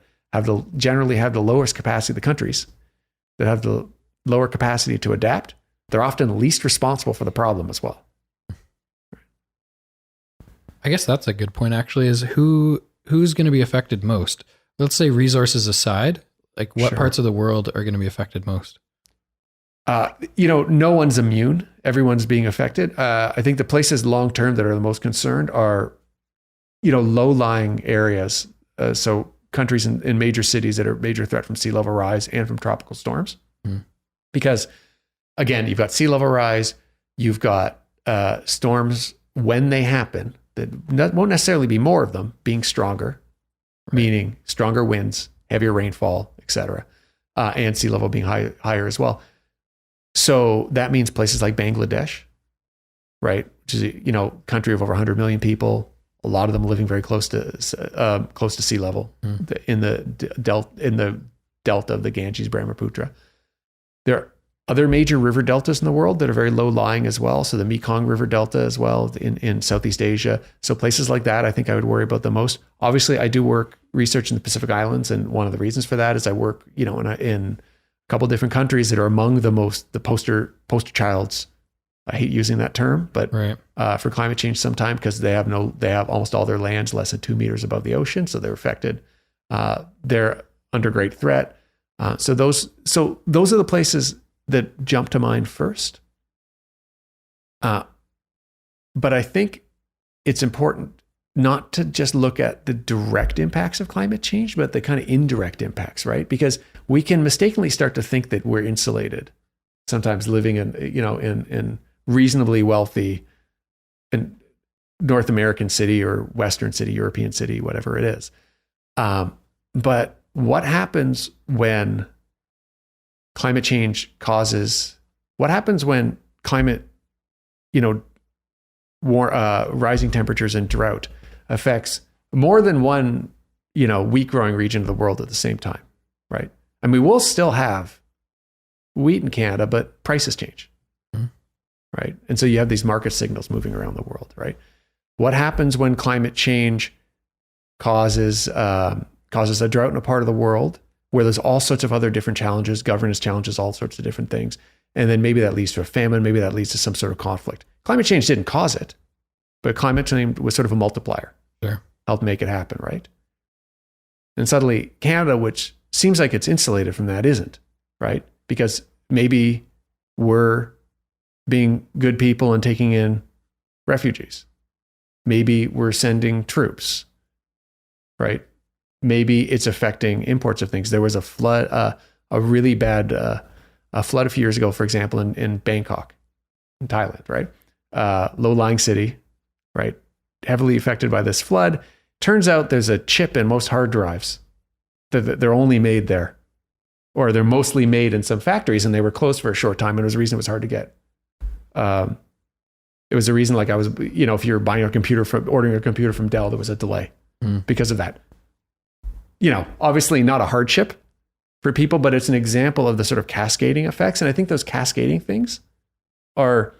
generally have the lowest capacity, the countries that have the lower capacity to adapt, they're often least responsible for the problem as well. I guess that's a good point, actually, is who's going to be affected most? Let's say resources aside, like what parts of the world are going to be affected most? No one's immune. Everyone's being affected. I think the places long-term that are the most concerned are, low-lying areas. So countries in major cities that are a major threat from sea level rise and from tropical storms. Because again, you've got sea level rise, you've got storms when they happen, that won't necessarily be more of them, being stronger, meaning stronger winds, heavier rainfall, etc., and sea level being higher as well. So that means places like Bangladesh, right, which is a country of over 100 million people, a lot of them living very close to sea level in the delta of the Ganges, Brahmaputra. There are other major river deltas in the world that are very low lying as well. So the Mekong River Delta as well in Southeast Asia. So places like that, I think I would worry about the most. Obviously, I do research in the Pacific Islands, and one of the reasons for that is I work, in a couple different countries that are among the poster childs. I hate using that term, but for climate change sometime, because they have almost all their lands less than 2 meters above the ocean, so they're affected. They're under great threat. So those are the places that jump to mind first. But I think it's important not to just look at the direct impacts of climate change, but the kind of indirect impacts, right? Because we can mistakenly start to think that we're insulated, sometimes living in reasonably wealthy in North American city or Western city, European city, whatever it is. But what happens when climate change what happens when climate, rising temperatures and drought affects more than one, wheat growing region of the world at the same time, right? And we will still have wheat in Canada, but prices change, right? And so you have these market signals moving around the world, right? What happens when climate change causes a drought in a part of the world where there's all sorts of other different challenges, governance challenges, all sorts of different things. And then maybe that leads to a famine, maybe that leads to some sort of conflict. Climate change didn't cause it, but climate change was sort of a multiplier. Sure. Helped make it happen, right? And suddenly Canada, which seems like it's insulated from that, isn't, right? Because maybe we're being good people and taking in refugees. Maybe we're sending troops, right? Maybe it's affecting imports of things. There was a flood, a really bad flood a few years ago, for example, in Bangkok, in Thailand, right? Low-lying city, right? Heavily affected by this flood. Turns out there's a chip in most hard drives that they're only made there, or they're mostly made in some factories, and they were closed for a short time, and it was a reason it was hard to get. It was a reason, like if you're buying ordering a computer from Dell, there was a delay because of that. Obviously not a hardship for people, but it's an example of the sort of cascading effects. And I think those cascading things are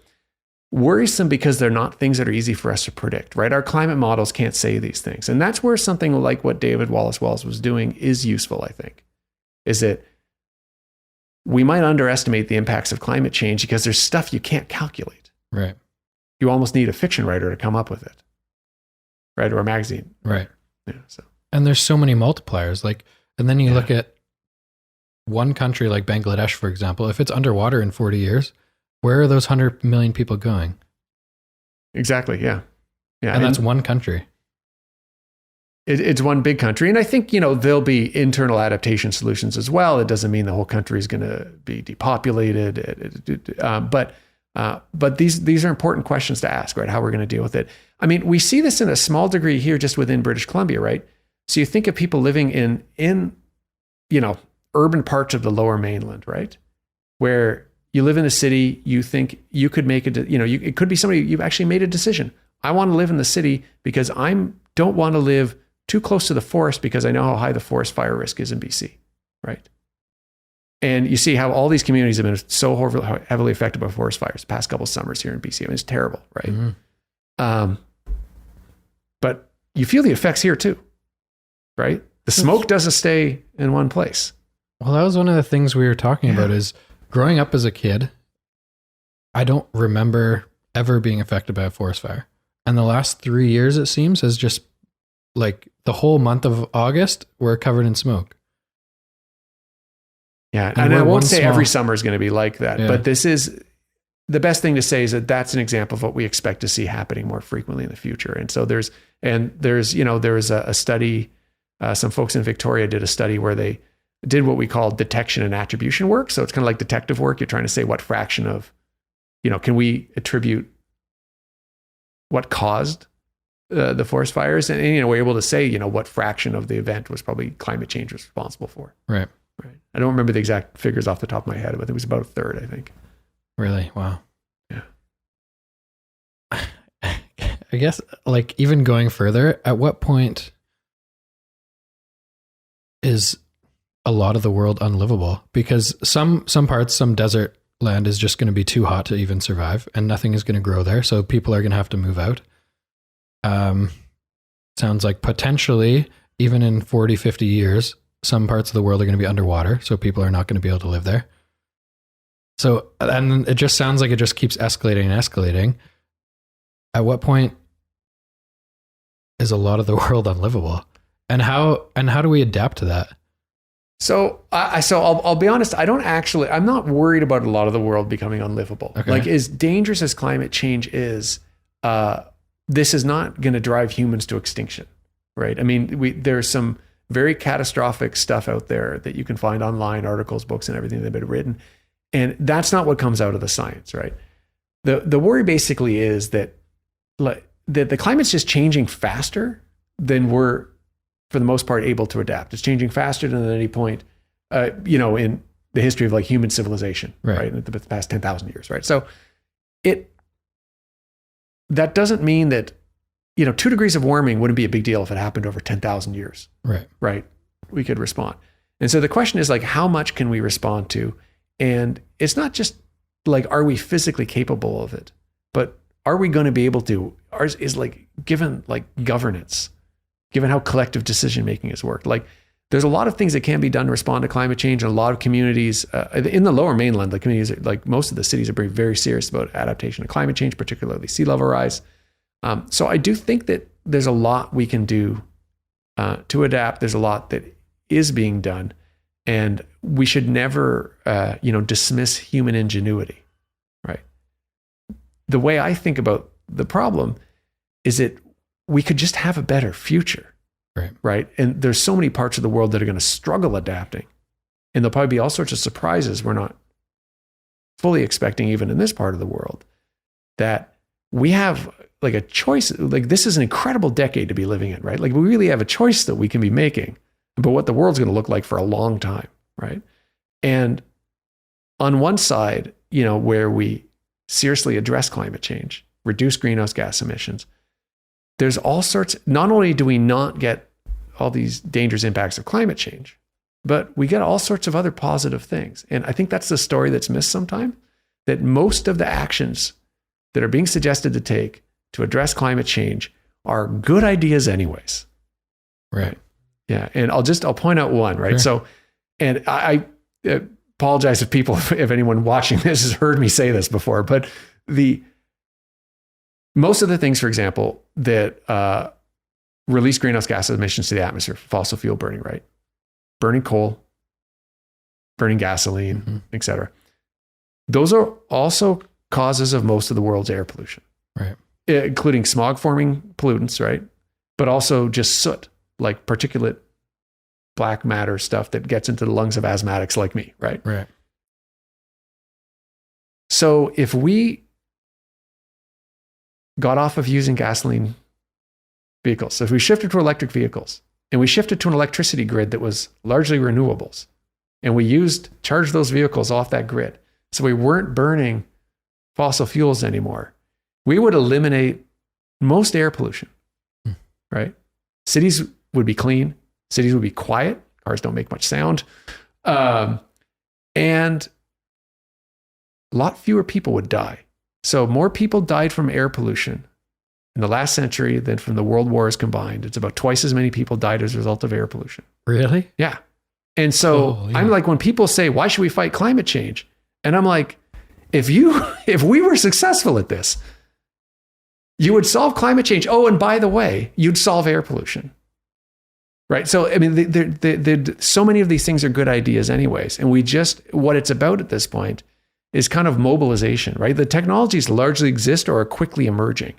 worrisome because they're not things that are easy for us to predict, right? Our climate models can't say these things. And that's where something like what David Wallace Wells was doing is useful, I think, is that we might underestimate the impacts of climate change because there's stuff you can't calculate. Right. You almost need a fiction writer to come up with it, right? Or a magazine. Right. Yeah. So. And there's so many multipliers. And then you look at one country like Bangladesh, for example. If it's underwater in 40 years, where are those 100 million people going? Exactly. Yeah. Yeah. And that's one country. It's one big country. And I think, there'll be internal adaptation solutions as well. It doesn't mean the whole country is going to be depopulated. But these are important questions to ask, right? How we're going to deal with it. I mean, we see this in a small degree here just within British Columbia, right? So you think of people living in urban parts of the Lower Mainland, right? Where you live in a city, you think you could make it could be somebody, you've actually made a decision. I want to live in the city because I don't want to live too close to the forest because I know how high the forest fire risk is in BC, right? And you see how all these communities have been so heavily affected by forest fires the past couple of summers here in BC. I mean, it's terrible, right? But you feel the effects here too, right? The smoke doesn't stay in one place. Well, that was one of the things we were talking about is growing up as a kid, I don't remember ever being affected by a forest fire. And the last 3 years, it seems, has just like the whole month of August, we're covered in smoke. Yeah. And I won't say every summer is going to be like that, but this is the best thing to say is that that's an example of what we expect to see happening more frequently in the future. And so there was a study, some folks in Victoria did a study where they did what we call detection and attribution work. So it's kind of like detective work. You're trying to say what fraction of, can we attribute what caused the forest fires? And we're able to say, what fraction of the event was probably climate change was responsible for. Right. I don't remember the exact figures off the top of my head, but it was about a third, I think. Really? Wow. Yeah. I guess like even going further, at what point is a lot of the world unlivable? Because some parts, some desert land is just going to be too hot to even survive and nothing is going to grow there. So people are going to have to move out. Sounds like potentially even in 40, 50 years, some parts of the world are going to be underwater. So people are not going to be able to live there. So, and it just sounds like it just keeps escalating and escalating. At what point is a lot of the world unlivable? And how do we adapt to that? So I'll be honest. I'm not worried about a lot of the world becoming unlivable. Okay. Like as dangerous as climate change is, this is not going to drive humans to extinction, right? I mean, there's some very catastrophic stuff out there that you can find online, articles, books, and everything that have been written. And that's not what comes out of the science, right? The worry basically is that the climate's just changing faster than we're, for the most part, able to adapt. It's changing faster than at any point, in the history of like human civilization, right? In the past 10,000 years, right? So that doesn't mean that, 2 degrees of warming wouldn't be a big deal if it happened over 10,000 years, right? We could respond. And so the question is like, how much can we respond to? And it's not just like, are we physically capable of it, but are we going to be able to? Ours is like, given like governance, given how collective decision-making has worked, like there's a lot of things that can be done to respond to climate change. And a lot of communities in the lower mainland, the communities, like most of the cities are very, very serious about adaptation to climate change, particularly sea level rise. So I do think that there's a lot we can do to adapt. There's a lot that is being done. And we should never, dismiss human ingenuity, right? The way I think about the problem is that we could just have a better future, right? And there's so many parts of the world that are going to struggle adapting. And there'll probably be all sorts of surprises we're not fully expecting, even in this part of the world, that we have like a choice. Like this is an incredible decade to be living in, right? Like we really have a choice that we can be making about what the world's going to look like for a long time, right? And on one side, where we seriously address climate change, reduce greenhouse gas emissions, there's all sorts, not only do we not get all these dangerous impacts of climate change, but we get all sorts of other positive things. And I think that's the story that's missed sometimes, that most of the actions that are being suggested to take to address climate change are good ideas anyways. Right. Yeah. And I'll point out one, right? Sure. So, and I apologize if anyone watching this has heard me say this before, but most of the things, for example, that release greenhouse gas emissions to the atmosphere, fossil fuel burning, right? Burning coal, burning gasoline, et cetera. Those are also causes of most of the world's air pollution, right? Including smog forming pollutants, right? But also just soot, like particulate black matter stuff that gets into the lungs of asthmatics like me, right? Right. So if we got off of using gasoline vehicles, so if we shifted to electric vehicles and we shifted to an electricity grid that was largely renewables, and we charged those vehicles off that grid, so we weren't burning fossil fuels anymore, we would eliminate most air pollution, right? Cities would be clean. Cities would be quiet. Cars don't make much sound. and a lot fewer people would die. So more people died from air pollution in the last century than from the world wars combined. It's about twice as many people died as a result of air pollution. Really? Yeah. And so I'm like, when people say, why should we fight climate change? And I'm like, if we were successful at this, you would solve climate change. Oh, and by the way, you'd solve air pollution. Right. So, I mean, so many of these things are good ideas anyways. And what it's about at this point is kind of mobilization, right? The technologies largely exist or are quickly emerging,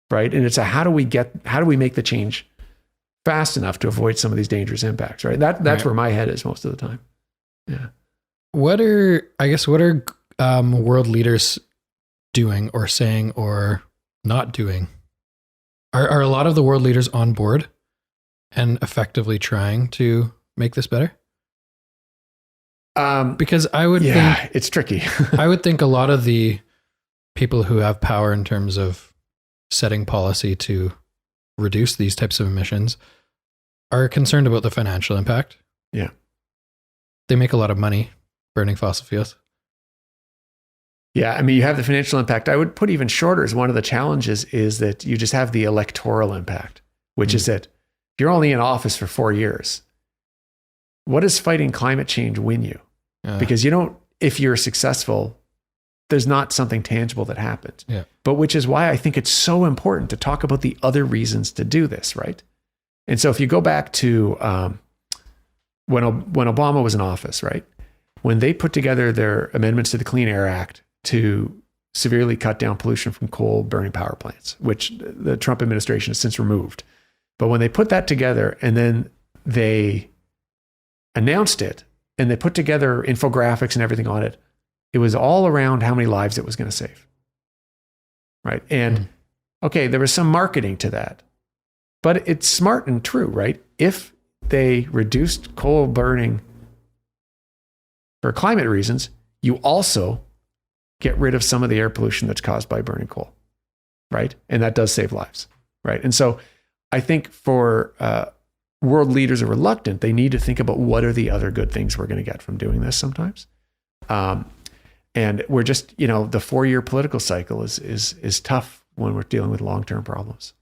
right? And it's how do we make the change fast enough to avoid some of these dangerous impacts, right? That's where my head is most of the time. Yeah. What are world leaders doing or saying or not doing? Are a lot of the world leaders on board and effectively trying to make this better? Because I would think it's tricky. I would think a lot of the people who have power in terms of setting policy to reduce these types of emissions are concerned about the financial impact. Yeah. They make a lot of money burning fossil fuels. Yeah, I mean, you have the financial impact. I would put even shorter as one of the challenges is that you just have the electoral impact, which is that you're only in office for 4 years. What does fighting climate change win you? Because if you're successful, there's not something tangible that happens. Yeah. But which is why I think it's so important to talk about the other reasons to do this, right? And so if you go back to when Obama was in office, right? When they put together their amendments to the Clean Air Act to severely cut down pollution from coal burning power plants, which the Trump administration has since removed. But when they put that together and then they announced it and they put together infographics and everything on it, it was all around how many lives it was going to save. Right. And okay, there was some marketing to that, but it's smart and true, right? If they reduced coal burning for climate reasons, you also get rid of some of the air pollution that's caused by burning coal. Right. And that does save lives. Right. And so I think for world leaders are reluctant, they need to think about what are the other good things we're going to get from doing this sometimes. And we're just, the 4-year political cycle is tough when we're dealing with long-term problems.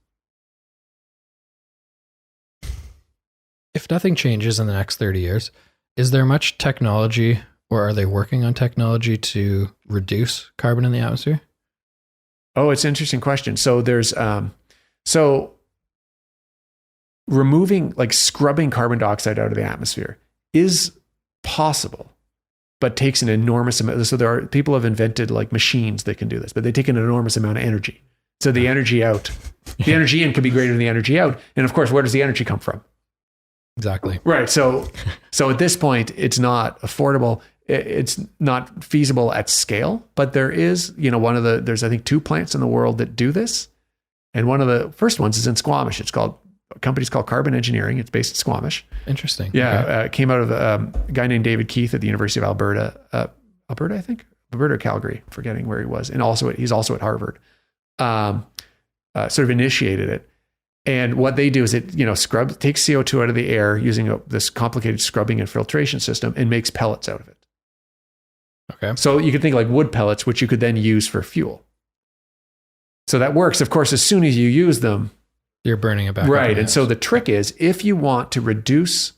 If nothing changes in the next 30 years, is there much technology or are they working on technology to reduce carbon in the atmosphere? Oh, it's an interesting question. So there's, removing, like scrubbing carbon dioxide out of the atmosphere is possible, but takes an enormous amount. So there are people have invented like machines that can do this, but they take an enormous amount of energy. So the energy out, the energy in could be greater than the energy out. And of course, where does the energy come from? Exactly. Right. So at this point, it's not affordable. It's not feasible at scale, but there is, there's I think 2 plants in the world that do this. And one of the first ones is in Squamish. A company's called Carbon Engineering. It's based in Squamish. Interesting. Yeah. Okay. It came out of a guy named David Keith at the University of Alberta. Alberta, I think? Alberta or Calgary, forgetting where he was. And he's also at Harvard. Sort of initiated it. And what they do is it, takes CO2 out of the air using this complicated scrubbing and filtration system and makes pellets out of it. Okay. So you could think like wood pellets, which you could then use for fuel. So that works. Of course, as soon as you use them, you're burning it back. Right. And so the trick is, if you want to reduce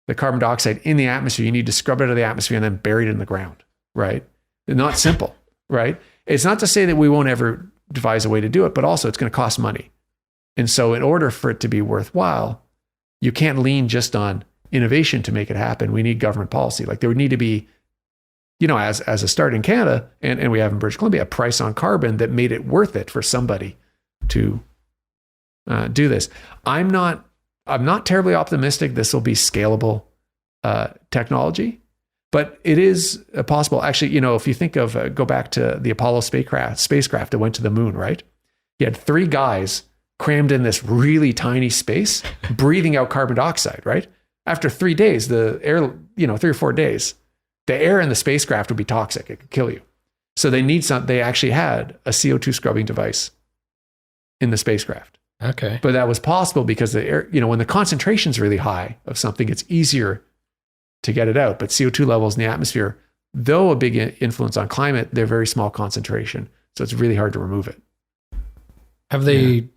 the carbon dioxide in the atmosphere, you need to scrub it out of the atmosphere and then bury it in the ground. Right. Not simple. Right. It's not to say that we won't ever devise a way to do it, but also it's going to cost money. And so in order for it to be worthwhile, you can't lean just on innovation to make it happen. We need government policy. Like there would need to be, as a start in Canada, and we have in British Columbia, a price on carbon that made it worth it for somebody to do this. I'm not terribly optimistic this will be scalable technology, but it is possible. Actually, if you think of, go back to the Apollo spacecraft that went to the moon, right? You had 3 guys crammed in this really tiny space, breathing out carbon dioxide, right? After 3 days, the air, 3 or 4 days, the air in the spacecraft would be toxic. It could kill you. So they actually had a CO2 scrubbing device in the spacecraft. Okay. But that was possible because the air, when the concentration is really high of something, it's easier to get it out. But CO2 levels in the atmosphere though a big influence on climate, they're very small concentration. So it's really hard to remove it. Have they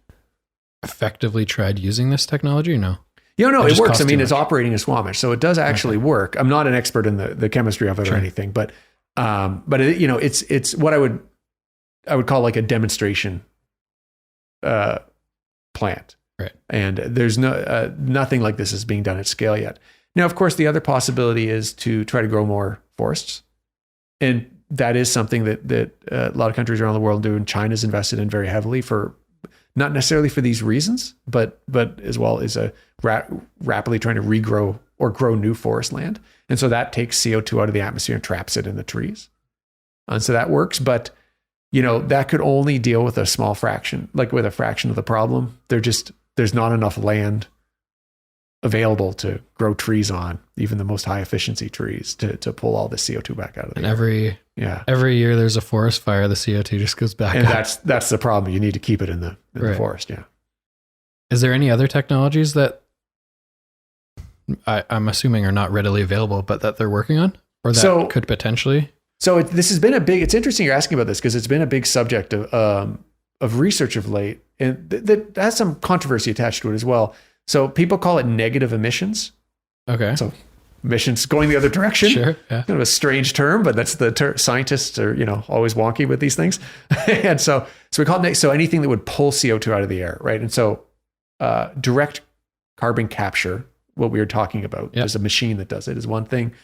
effectively tried using this technology or no? No, it works. I mean, much. it's operating as Squamish, so it does actually work. I'm not an expert in the chemistry of it or anything, but it's what I would call like a demonstration plant. Right. And there's nothing like this is being done at scale yet. Now, of course, the other possibility is to try to grow more forests. And that is something that a lot of countries around the world do, and China's invested in very heavily for not necessarily for these reasons, but as well as rapidly trying to regrow or grow new forest land. And so that takes CO2 out of the atmosphere and traps it in the trees. And so that works, but that could only deal with a small fraction, like with a fraction of the problem. There's not enough land available to grow trees on, even the most high efficiency trees, to pull all the CO2 back out of the air. Every year there's a forest fire, the CO2 just goes back and up. that's the problem. You need to keep it in the forest. Yeah. Is there any other technologies that I'm assuming are not readily available, but that they're working on, or that could potentially? So this has been it's interesting you're asking about this, because it's been a big subject of research of late, and that has some controversy attached to it as well. So people call it negative emissions. Okay. So emissions going the other direction. Sure. Yeah. Kind of a strange term, but that's the scientists are, always wonky with these things. And so we call it, so anything that would pull CO2 out of the air, right? And so direct carbon capture, what we were talking about, there's a machine that does it, is one thing.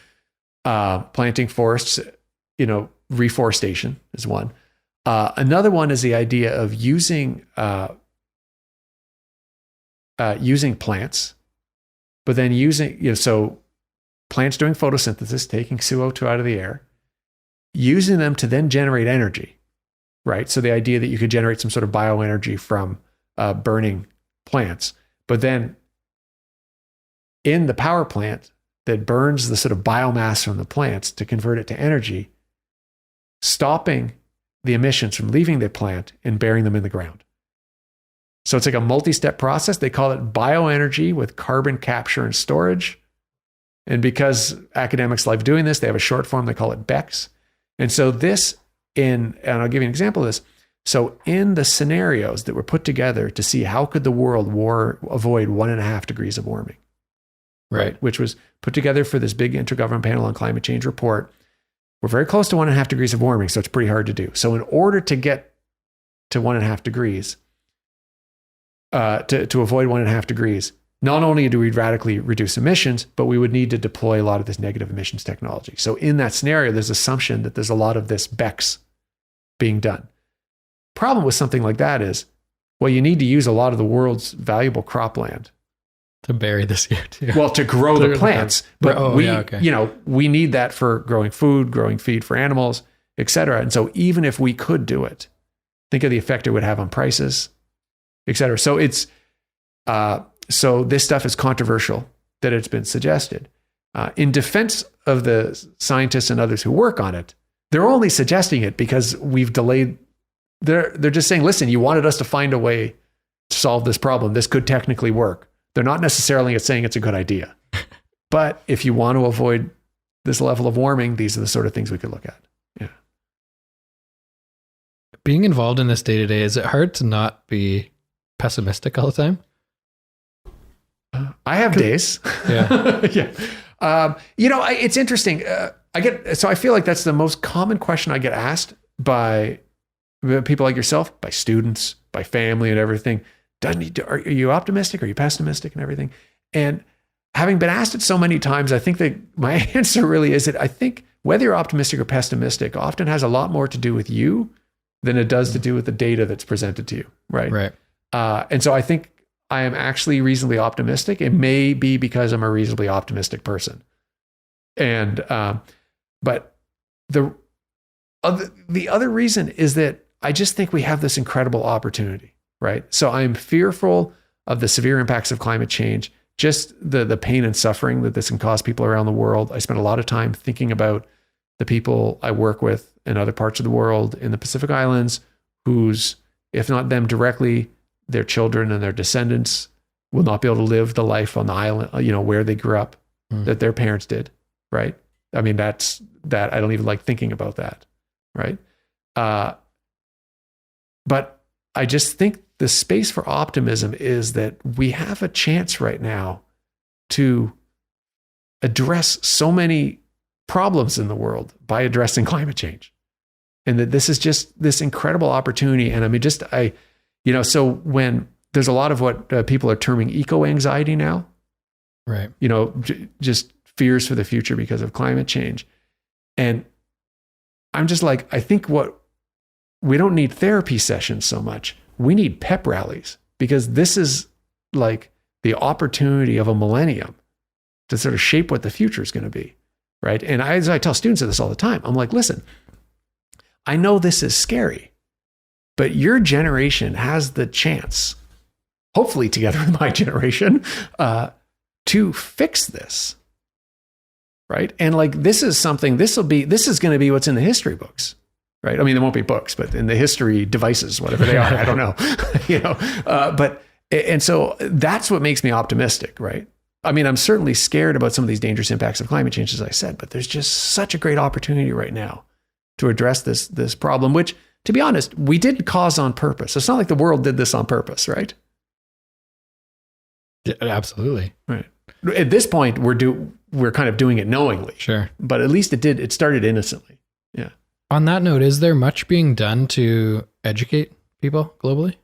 Planting forests, reforestation is one. Another one is the idea of using plants, but then using, so plants doing photosynthesis, taking CO2 out of the air, using them to then generate energy, right? So the idea that you could generate some sort of bioenergy from burning plants, but then in the power plant that burns the sort of biomass from the plants to convert it to energy, stopping the emissions from leaving the plant and burying them in the ground. So it's like a multi-step process. They call it bioenergy with carbon capture and storage. And because academics love doing this, they have a short form, they call it BECCS. And so and I'll give you an example of this. So in the scenarios that were put together to see how could the world avoid 1.5 degrees of warming, right? Which was put together for this big intergovernmental panel on climate change report. We're very close to 1.5 degrees of warming, so it's pretty hard to do. So in order to get to 1.5 degrees, to avoid 1.5 degrees, not only do we radically reduce emissions, but we would need to deploy a lot of this negative emissions technology. So in that scenario, there's assumption that there's a lot of this BECCS being done. Problem with something like that is, well, you need to use a lot of the world's valuable cropland to bury the CO2. Well, to grow the plants, but we need that for growing food, growing feed for animals, et cetera. And so even if we could do it, think of the effect it would have on prices, et cetera. So it's, so this stuff is controversial that it's been suggested. In defense of the scientists and others who work on it, they're only suggesting it because we've delayed. They're just saying, listen, you wanted us to find a way to solve this problem. This could technically work. They're not necessarily saying it's a good idea. But if you want to avoid this level of warming, these are the sort of things we could look at. Yeah. Being involved in this day to day, is it hard to not be pessimistic all the time? I have days. Yeah. Yeah. It's interesting. I feel like that's the most common question I get asked by people like yourself, by students, by family and everything. Are you optimistic? Are you pessimistic and everything? And having been asked it so many times, I think that my answer really is that I think whether you're optimistic or pessimistic often has a lot more to do with you than it does to do with the data that's presented to you. Right. Right. And so I think I am actually reasonably optimistic. It may be because I'm a reasonably optimistic person. And, but the other reason is that I just think we have this incredible opportunity, right? So I'm fearful of the severe impacts of climate change, just the pain and suffering that this can cause people around the world. I spend a lot of time thinking about the people I work with in other parts of the world, in the Pacific Islands, whose, if not them directly, their children and their descendants will not be able to live the life on the island, where they grew up, that their parents did, right? I mean, that's that. I don't even like thinking about that. Right. But I just think the space for optimism is that we have a chance right now to address so many problems in the world by addressing climate change. And that this is just this incredible opportunity. And I mean, so when there's a lot of what people are terming eco-anxiety now, right? Just fears for the future because of climate change. And I'm just like, I think we don't need therapy sessions so much. We need pep rallies, because this is like the opportunity of a millennium to sort of shape what the future is going to be, right? And as I tell students this all the time, I'm like, listen, I know this is scary, but your generation has the chance, hopefully together with my generation, to fix this, right? And like, this is going to be what's in the history books, right? I mean, there won't be books, but in the history devices, whatever they are, I don't know, and so that's what makes me optimistic, right? I mean, I'm certainly scared about some of these dangerous impacts of climate change, as I said, but there's just such a great opportunity right now to address this problem, which, to be honest, we didn't cause on purpose. It's not like the world did this on purpose, right? Yeah, absolutely. Right. At this point, we're kind of doing it knowingly. Sure. But at least it started innocently. Yeah. On that note, is there much being done to educate people globally?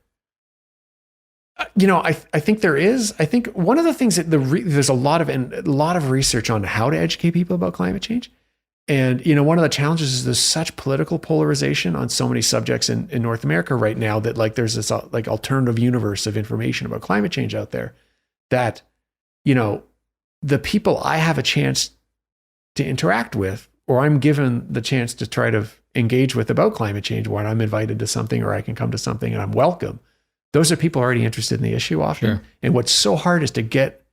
I think there is. I think one of the things that there's a lot of research on how to educate people about climate change. And, one of the challenges is there's such political polarization on so many subjects in North America right now that like there's this like alternative universe of information about climate change out there that, the people I have a chance to interact with, or I'm given the chance to try to engage with about climate change, when I'm invited to something or I can come to something and I'm welcome, those are people already interested in the issue often. Sure. And what's so hard is to get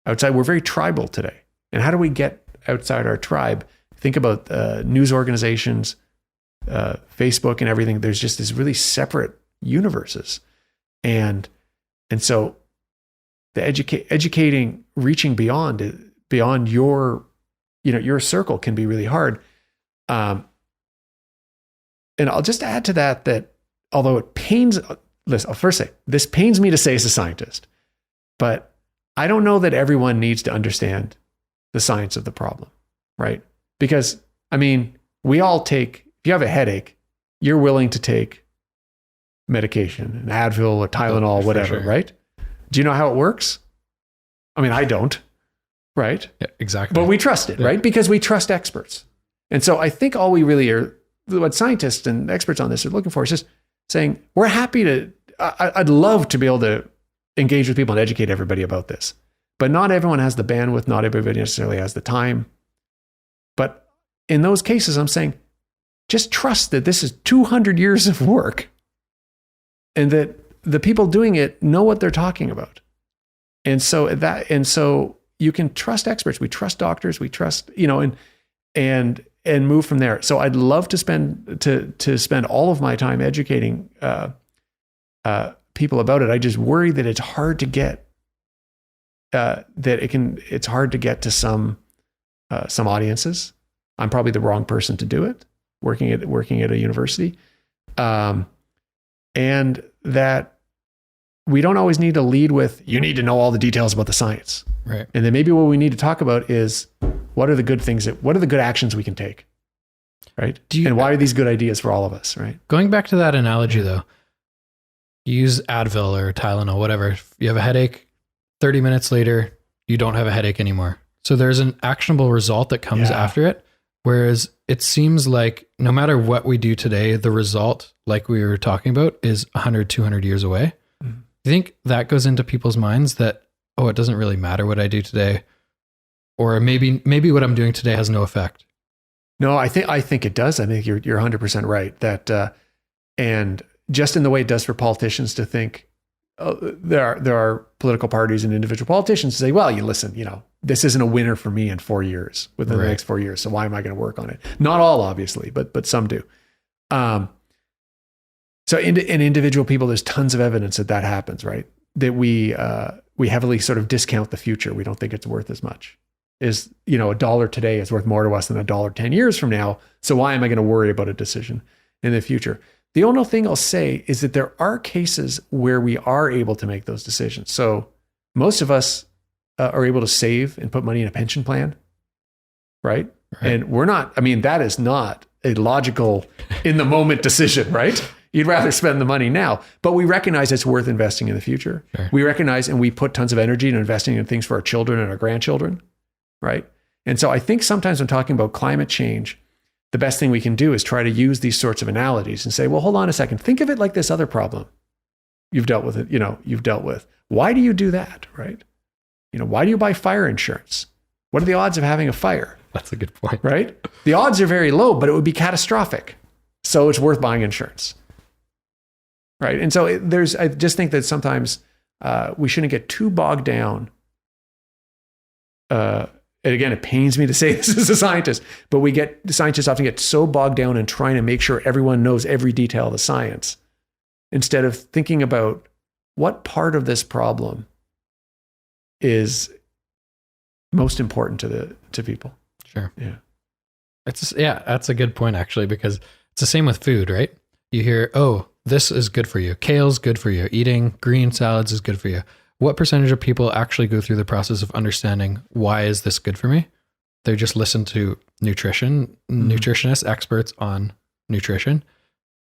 outside. We're very tribal today. And how do we get outside our tribe? Think about news organizations, Facebook and everything. There's just this really separate universes. And so the educating, reaching beyond your, your circle can be really hard. And I'll just add to that although it pains, listen, I'll first say, this pains me to say as a scientist, but I don't know that everyone needs to understand the science of the problem, right? Because, I mean, if you have a headache, you're willing to take medication, an Advil or Tylenol, whatever, sure. Right? Do you know how it works? I mean, I don't, right? Yeah, exactly. But we trust it, right? Because we trust experts. And so I think all we really what scientists and experts on this are looking for is just saying, we're happy I'd love to be able to engage with people and educate everybody about this. But not everyone has the bandwidth, not everybody necessarily has the time. But in those cases, I'm saying, just trust that this is 200 years of work and that the people doing it know what they're talking about. And so you can trust experts. We trust doctors. We trust, and move from there. So I'd love to spend all of my time educating people about it. I just worry that it's hard to get it's hard to get to some audiences. I'm probably the wrong person to do it, working at a university, and that we don't always need to lead with, you need to know all the details about the science. Right. And then maybe what we need to talk about is, what are the good actions we can take? Right. And why are these good ideas for all of us? Right. Going back to that analogy though, use Advil or Tylenol, whatever. If you have a headache, 30 minutes later, you don't have a headache anymore. So there's an actionable result that comes after it. Whereas it seems like no matter what we do today, the result, like we were talking about, is 100, 200 years away. Mm-hmm. I think that goes into people's minds that, it doesn't really matter what I do today. Or maybe what I'm doing today has no effect. No, I think it does. I think you're 100% right. That, and just in the way it does for politicians to think, there are political parties and individual politicians say, well, listen, this isn't a winner for me in 4 years, within the next 4 years. So why am I going to work on it? Not all, obviously, but some do. So in individual people, there's tons of evidence that happens, right? That we heavily sort of discount the future. We don't think it's worth as much. is, a dollar today is worth more to us than a dollar 10 years from now. So why am I going to worry about a decision in the future? The only thing I'll say is that there are cases where we are able to make those decisions. So most of us are able to save and put money in a pension plan, right? And we're not, that is not a logical in the moment decision, right? You'd rather spend the money now, but we recognize it's worth investing in the future. Sure. We recognize, and we put tons of energy into investing in things for our children and our grandchildren, right? And so I think sometimes when talking about climate change, the best thing we can do is try to use these sorts of analogies and say, well, hold on a second. Think of it like this other problem you've dealt with. Why do you do that, right? Why do you buy fire insurance? What are the odds of having a fire? That's a good point. Right? The odds are very low, but it would be catastrophic. So it's worth buying insurance. Right? And so I just think that sometimes we shouldn't get too bogged down. And again, it pains me to say this as a scientist, but the scientists often get so bogged down in trying to make sure everyone knows every detail of the science, instead of thinking about what part of this problem is most important to people. Sure. Yeah. That's a good point, actually, because it's the same with food, right? You hear, oh, this is good for you. Kale's good for you. Eating green salads is good for you. What percentage of people actually go through the process of understanding why is this good for me? They just listen to nutritionists, experts on nutrition,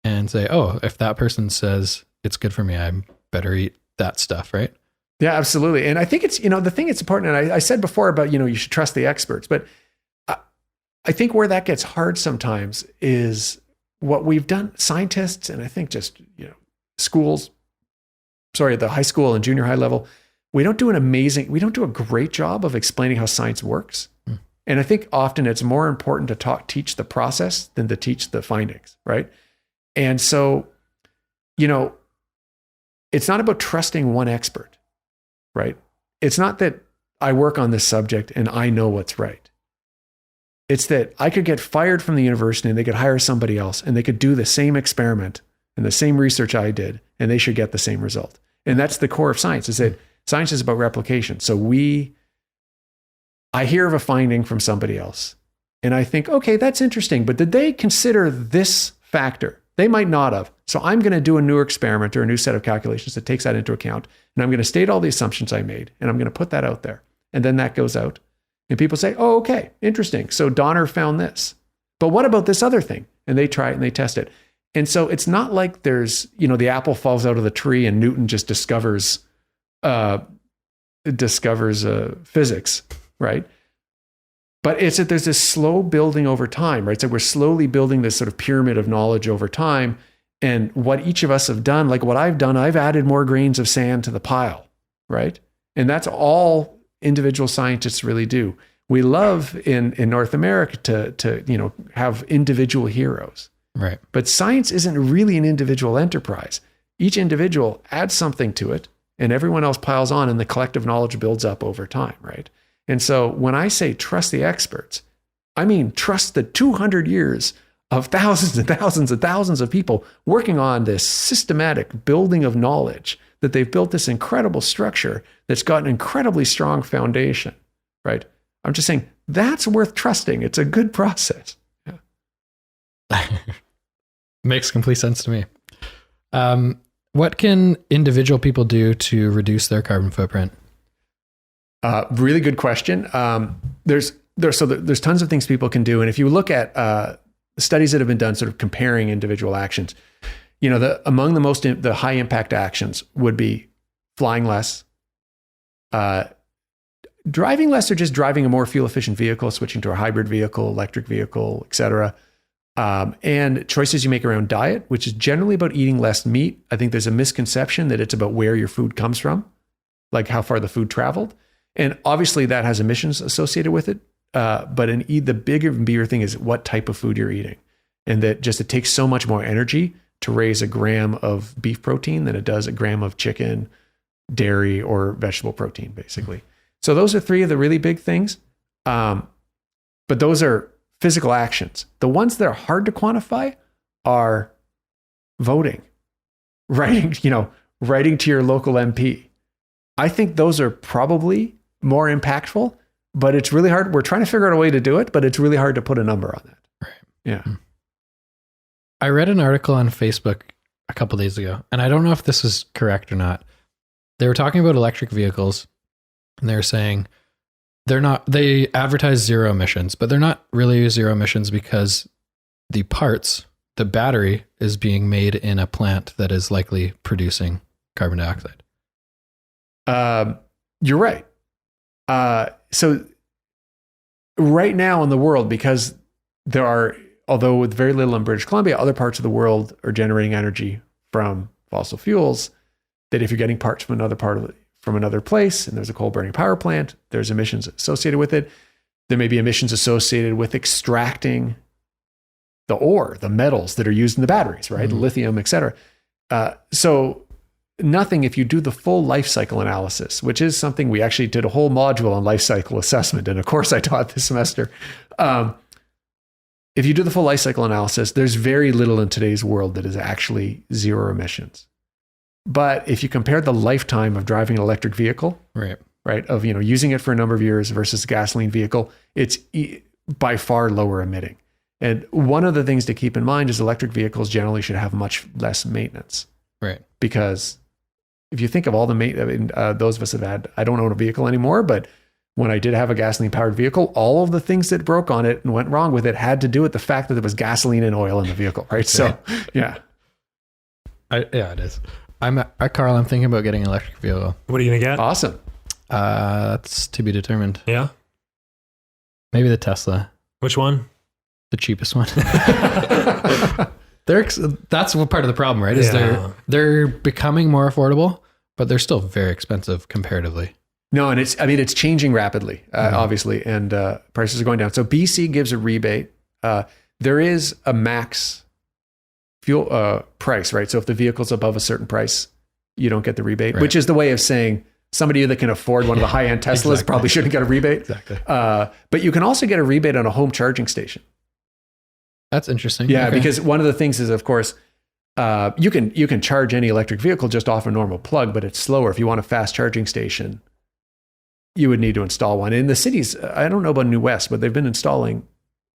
and say, oh, if that person says it's good for me, I better eat that stuff, right? Yeah, absolutely. And I think it's, the thing that's important, and I said before about, you should trust the experts, but I think where that gets hard sometimes is what we've done, scientists, and I think just, the high school and junior high level, we don't do a great job of explaining how science works. And I think often it's more important to teach the process than to teach the findings, right? And so, it's not about trusting one expert, right? It's not that I work on this subject and I know what's right. It's that I could get fired from the university and they could hire somebody else and they could do the same experiment and the same research I did, and they should get the same result. And that's the core of science, is that science is about replication. So I hear of a finding from somebody else and I think, okay, that's interesting, but did they consider this factor? They might not have. So I'm going to do a new experiment or a new set of calculations that takes that into account. And I'm going to state all the assumptions I made, and I'm going to put that out there. And then that goes out. And people say, oh, okay, interesting. So Donner found this. But what about this other thing? And they try it and they test it. And so it's not like there's, the apple falls out of the tree and Newton just discovers physics, right? But it's that there's this slow building over time, right? So we're slowly building this sort of pyramid of knowledge over time. And what each of us have done, like what I've done, I've added more grains of sand to the pile, right? And that's all individual scientists really do. We love in North America to have individual heroes. Right. But science isn't really an individual enterprise. Each individual adds something to it and everyone else piles on, and the collective knowledge builds up over time, right? And so when I say trust the experts, I mean trust the 200 years of thousands and thousands and thousands of people working on this systematic building of knowledge, that they've built this incredible structure that's got an incredibly strong foundation, right? I'm just saying that's worth trusting. It's a good process. Yeah. Makes complete sense to me. What can individual people do to reduce their carbon footprint? Really good question. There's tons of things people can do. And if you look at studies that have been done sort of comparing individual actions, among the high impact actions would be flying less, driving less, or just driving a more fuel efficient vehicle, switching to a hybrid vehicle, electric vehicle, et cetera. And choices you make around diet, which is generally about eating less meat. I think there's a misconception that it's about where your food comes from, like how far the food traveled. And obviously that has emissions associated with it. But the bigger thing is what type of food you're eating. And that just, it takes so much more energy to raise a gram of beef protein than it does a gram of chicken, dairy, or vegetable protein, basically. So those are three of the really big things. But those are physical actions. The ones that are hard to quantify are voting, writing to your local MP. I think those are probably more impactful, but it's really hard. We're trying to figure out a way to do it, but it's really hard to put a number on that. Right. Yeah. I read an article on Facebook a couple days ago, and I don't know if this is correct or not. They were talking about electric vehicles, and they were saying they advertise zero emissions, but they're not really zero emissions because the battery is being made in a plant that is likely producing carbon dioxide. You're right. So right now in the world, because there are, although with very little in British Columbia, other parts of the world are generating energy from fossil fuels, that if you're getting parts from another place and there's a coal burning power plant, there's emissions associated with it. There may be emissions associated with extracting the ore, the metals that are used in the batteries, right? Mm-hmm. Lithium, et cetera. So nothing, if you do the full life cycle analysis, which is something we actually did a whole module on life cycle assessment. And of course I taught this semester. If you do the full life cycle analysis, there's very little in today's world that is actually zero emissions. But if you compare the lifetime of driving an electric vehicle, right, of using it for a number of years versus a gasoline vehicle, it's by far lower emitting. And one of the things to keep in mind is electric vehicles generally should have much less maintenance, right? Because if you think of all the those of us that had, I don't own a vehicle anymore, but when I did have a gasoline powered vehicle, all of the things that broke on it and went wrong with it had to do with the fact that there was gasoline and oil in the vehicle, right? So, yeah. It is. Carl, I'm thinking about getting an electric vehicle. What are you going to get? Awesome. That's to be determined. Yeah. Maybe the Tesla. Which one? The cheapest one. That's what part of the problem, right? Is they're becoming more affordable, but they're still very expensive comparatively. No, and it's changing rapidly, obviously, and prices are going down. So BC gives a rebate. There is a max fuel price, right? So if the vehicle's above a certain price, you don't get the rebate, which is the way of saying somebody that can afford one of the high-end Teslas probably shouldn't get a rebate. Exactly. But you can also get a rebate on a home charging station. That's interesting. Yeah, okay. Because one of the things is, of course, you can charge any electric vehicle just off a normal plug, but it's slower. If you want a fast charging station, you would need to install one. In the cities, I don't know about New West, but they've been installing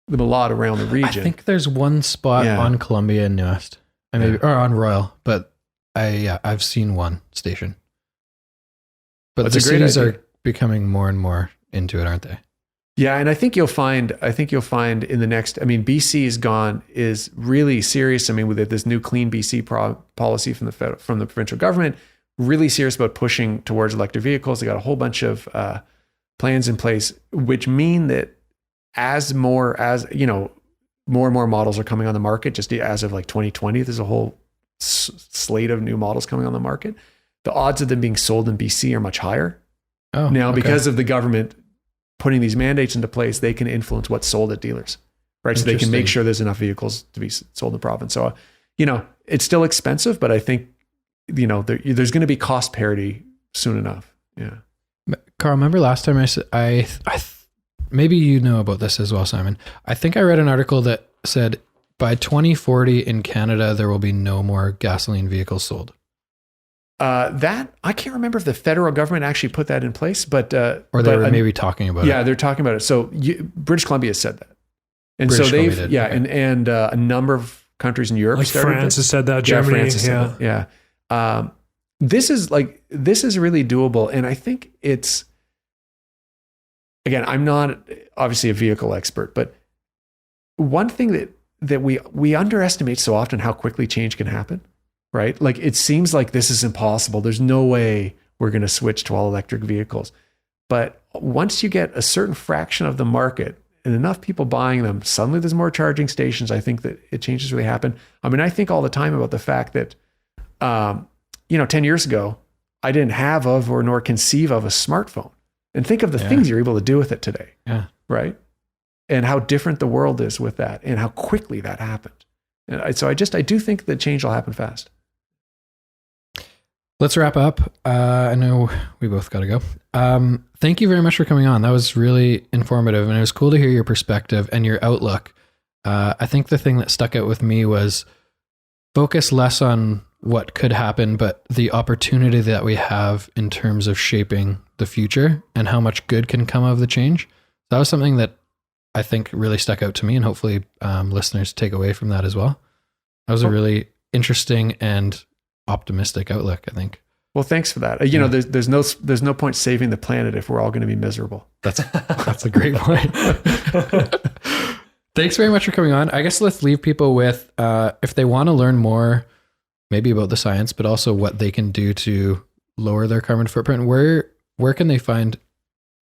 them a lot around the region. I think there's one spot on Columbia and New West, or on Royal, but I've seen one station. But the cities are becoming more and more into it, aren't they? Yeah, and I think you'll find in the next, BC is really serious. With this new Clean BC policy from the provincial government, really serious about pushing towards electric vehicles. They got a whole bunch of plans in place, which mean that as more and more models are coming on the market, just as of like 2020, there's a whole slate of new models coming on the market. The odds of them being sold in BC are much higher. Because of the government putting these mandates into place, they can influence what's sold at dealers, right? So they can make sure there's enough vehicles to be sold in the province. So, it's still expensive, but I think, there's going to be cost parity soon enough. Yeah. Carl, remember last time I said, maybe you know about this as well, Simon. I think I read an article that said by 2040 in Canada, there will be no more gasoline vehicles sold. That I can't remember if the federal government actually put that in place, but or they were maybe talking about it. Yeah, they're talking about it. So British Columbia said that, and so they've and a number of countries in Europe, like France has said that. Germany, France has said that. Yeah. This is really doable, and I think it's. Again, I'm not obviously a vehicle expert, but one thing that we underestimate so often how quickly change can happen. Right? Like it seems like this is impossible. There's no way we're going to switch to all electric vehicles. But once you get a certain fraction of the market and enough people buying them, suddenly there's more charging stations. I think that changes really happen. I think all the time about the fact that, 10 years ago, I didn't have nor conceive of a smartphone. And think of the things you're able to do with it today. Yeah. Right? And how different the world is with that and how quickly that happened. And so I do think that change will happen fast. Let's wrap up. I know we both got to go. Thank you very much for coming on. That was really informative, and it was cool to hear your perspective and your outlook. I think the thing that stuck out with me was focus less on what could happen, but the opportunity that we have in terms of shaping the future and how much good can come of the change. That was something that I think really stuck out to me, and hopefully listeners take away from that as well. That was a really interesting and optimistic outlook, I think. Well, thanks for that. You know, there's no point saving the planet if we're all going to be miserable. That's a great point. Thanks very much for coming on. I guess let's leave people with, if they want to learn more, maybe about the science, but also what they can do to lower their carbon footprint, where can they find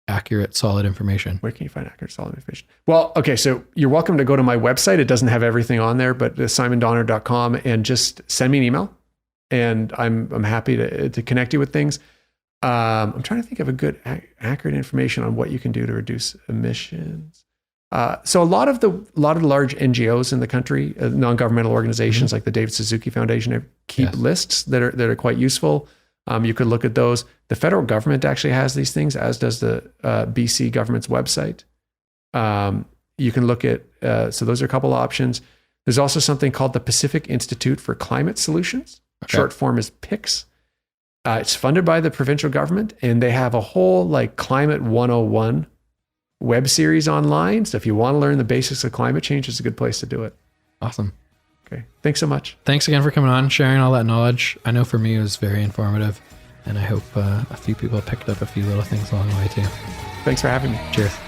accurate, solid information? Where can you find accurate, solid information? Well, okay, so you're welcome to go to my website. It doesn't have everything on there, but simondonner.com, and just send me an email, and I'm happy to connect you with things. I'm trying to think of a good, accurate information on what you can do to reduce emissions. So a lot of the large NGOs in the country, non-governmental organizations like the David Suzuki Foundation, keep lists that are quite useful. You could look at those. The federal government actually has these things, as does the BC government's website. You can look at, so those are a couple of options. There's also something called the Pacific Institute for Climate Solutions. Okay. Short form is PICS. It's funded by the provincial government, and they have a whole Climate 101 web series online. So if you want to learn the basics of climate change, it's a good place to do it. Awesome. Okay. Thanks so much. Thanks again for coming on, sharing all that knowledge. I know for me it was very informative, and I hope a few people picked up a few little things along the way too. Thanks for having me. Cheers.